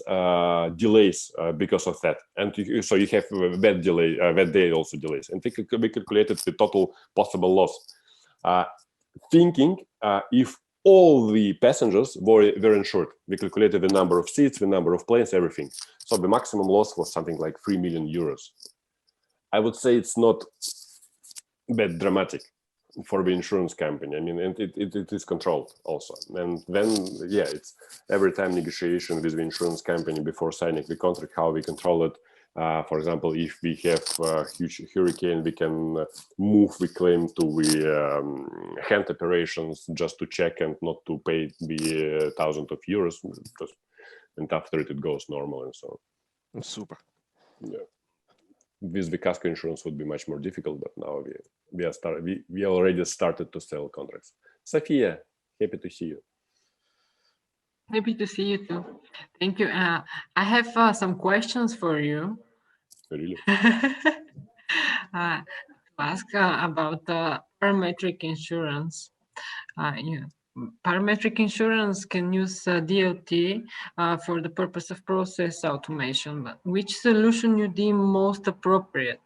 delays because of that, and so you have that delay, that day also delays, and we calculated the total possible loss, thinking if all the passengers were insured. We calculated the number of seats, the number of planes, everything. So the maximum loss was something like 3 million euros. I would say it's not that dramatic for the insurance company. I mean, and it is controlled also. And then, it's every time negotiation with the insurance company before signing the contract, how we control it. For example, if we have a huge hurricane, we can move the claim to the hand operations just to check and not to pay the thousands of euros. And after it goes normal and so on. Super. Yeah. With the Casco insurance would be much more difficult, but now we already started to sell contracts. Sophia, happy to see you. Happy to see you too. Thank you. I have some questions for you. Really? To ask about parametric insurance. Parametric insurance can use DOT for the purpose of process automation, but which solution you deem most appropriate?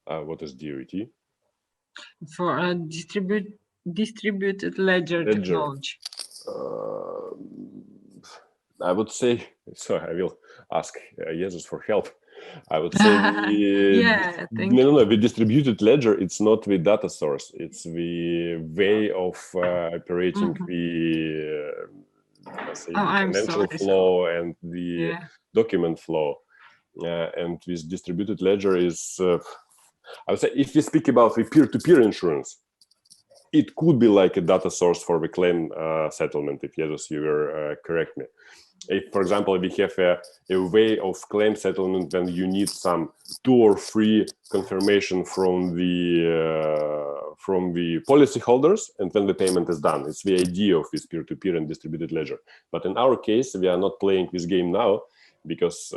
What is DOT? For distributed ledger technology. I would say, so I will ask Jesus for help. I would say the distributed ledger, it's not the data source, it's the way of operating the financial flow and the document flow. And this distributed ledger is, I would say, if we speak about the peer-to-peer insurance, it could be like a data source for the claim settlement, if Jesus, you were correct me. If, for example, we have a way of claim settlement, then you need some 2 or 3 confirmation from the policy holders, and then the payment is done. It's the idea of this peer-to-peer and distributed ledger. But in our case, we are not playing this game now because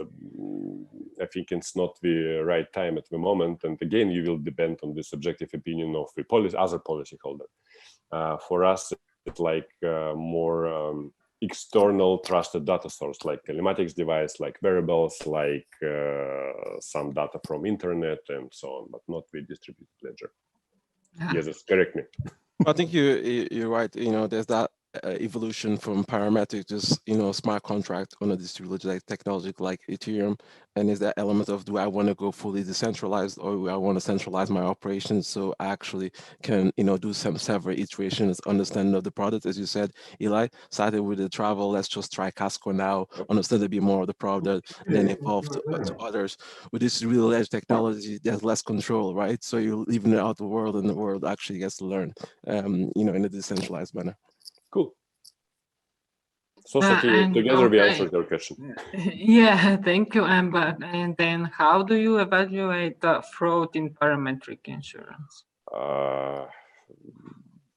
I think it's not the right time at the moment. And again, you will depend on the subjective opinion of the other policy holder. For us, it's like more external trusted data source, like telematics device, like wearables, like some data from internet and so on, but not the distributed ledger. Yes, correct me. I think you're right. There's that evolution from parametric to smart contract on a distributed technology like Ethereum, and is that element of, do I want to go fully decentralized, or do I want to centralize my operations so I actually can do some several iterations, understanding of the product, as you said, Eli, started with the travel, let's just try Casco now, understand a bit more of the product, then evolve to others. With this real edge technology, there's less control, right? So you're leaving it out the world, and the world actually gets to learn in a decentralized manner. Cool. So Sophie, together we answered your question. Yeah, thank you, Amber. And then how do you evaluate the fraud in parametric insurance?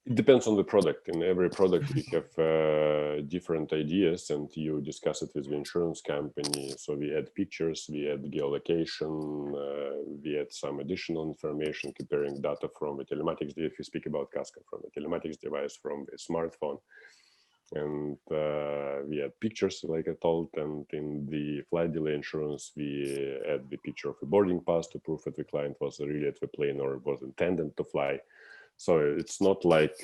It depends on the product. In every product, we have different ideas, and you discuss it with the insurance company. So we add pictures, we add geolocation, we add some additional information, comparing data from the telematics. If you speak about Casco, from the telematics device, from the smartphone. And we add pictures, like I told, and in the flight delay insurance, we add the picture of a boarding pass to prove that the client was really at the plane or was intended to fly. So it's not like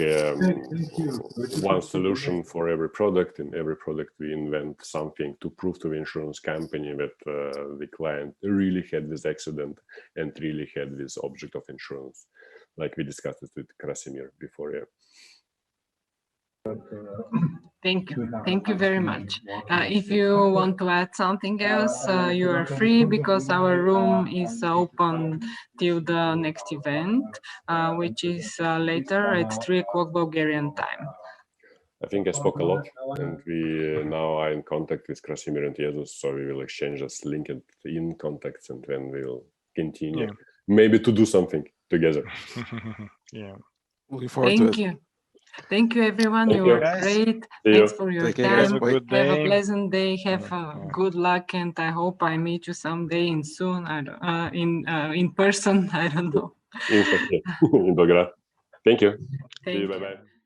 one solution for every product. In every product, we invent something to prove to the insurance company that the client really had this accident and really had this object of insurance, like we discussed it with Krasimir before. Yeah. Thank you very much. If you want to add something else, you are free, because our room is open till the next event, which is later at 3 o'clock Bulgarian time. I think I spoke a lot, and we now are in contact with Krasimir and Jesus, so we will exchange us LinkedIn contacts, and then we'll continue maybe to do something together. Yeah. Looking forward to it. Thank you, everyone. Thank you you. were great. See Thanks you. for your Take care, time. guys. Have a good day. Have a pleasant day. Have good luck, and I hope I meet you someday soon. In person. I don't know. In Belgrade. Thank you. Thank See you. you. Bye-bye.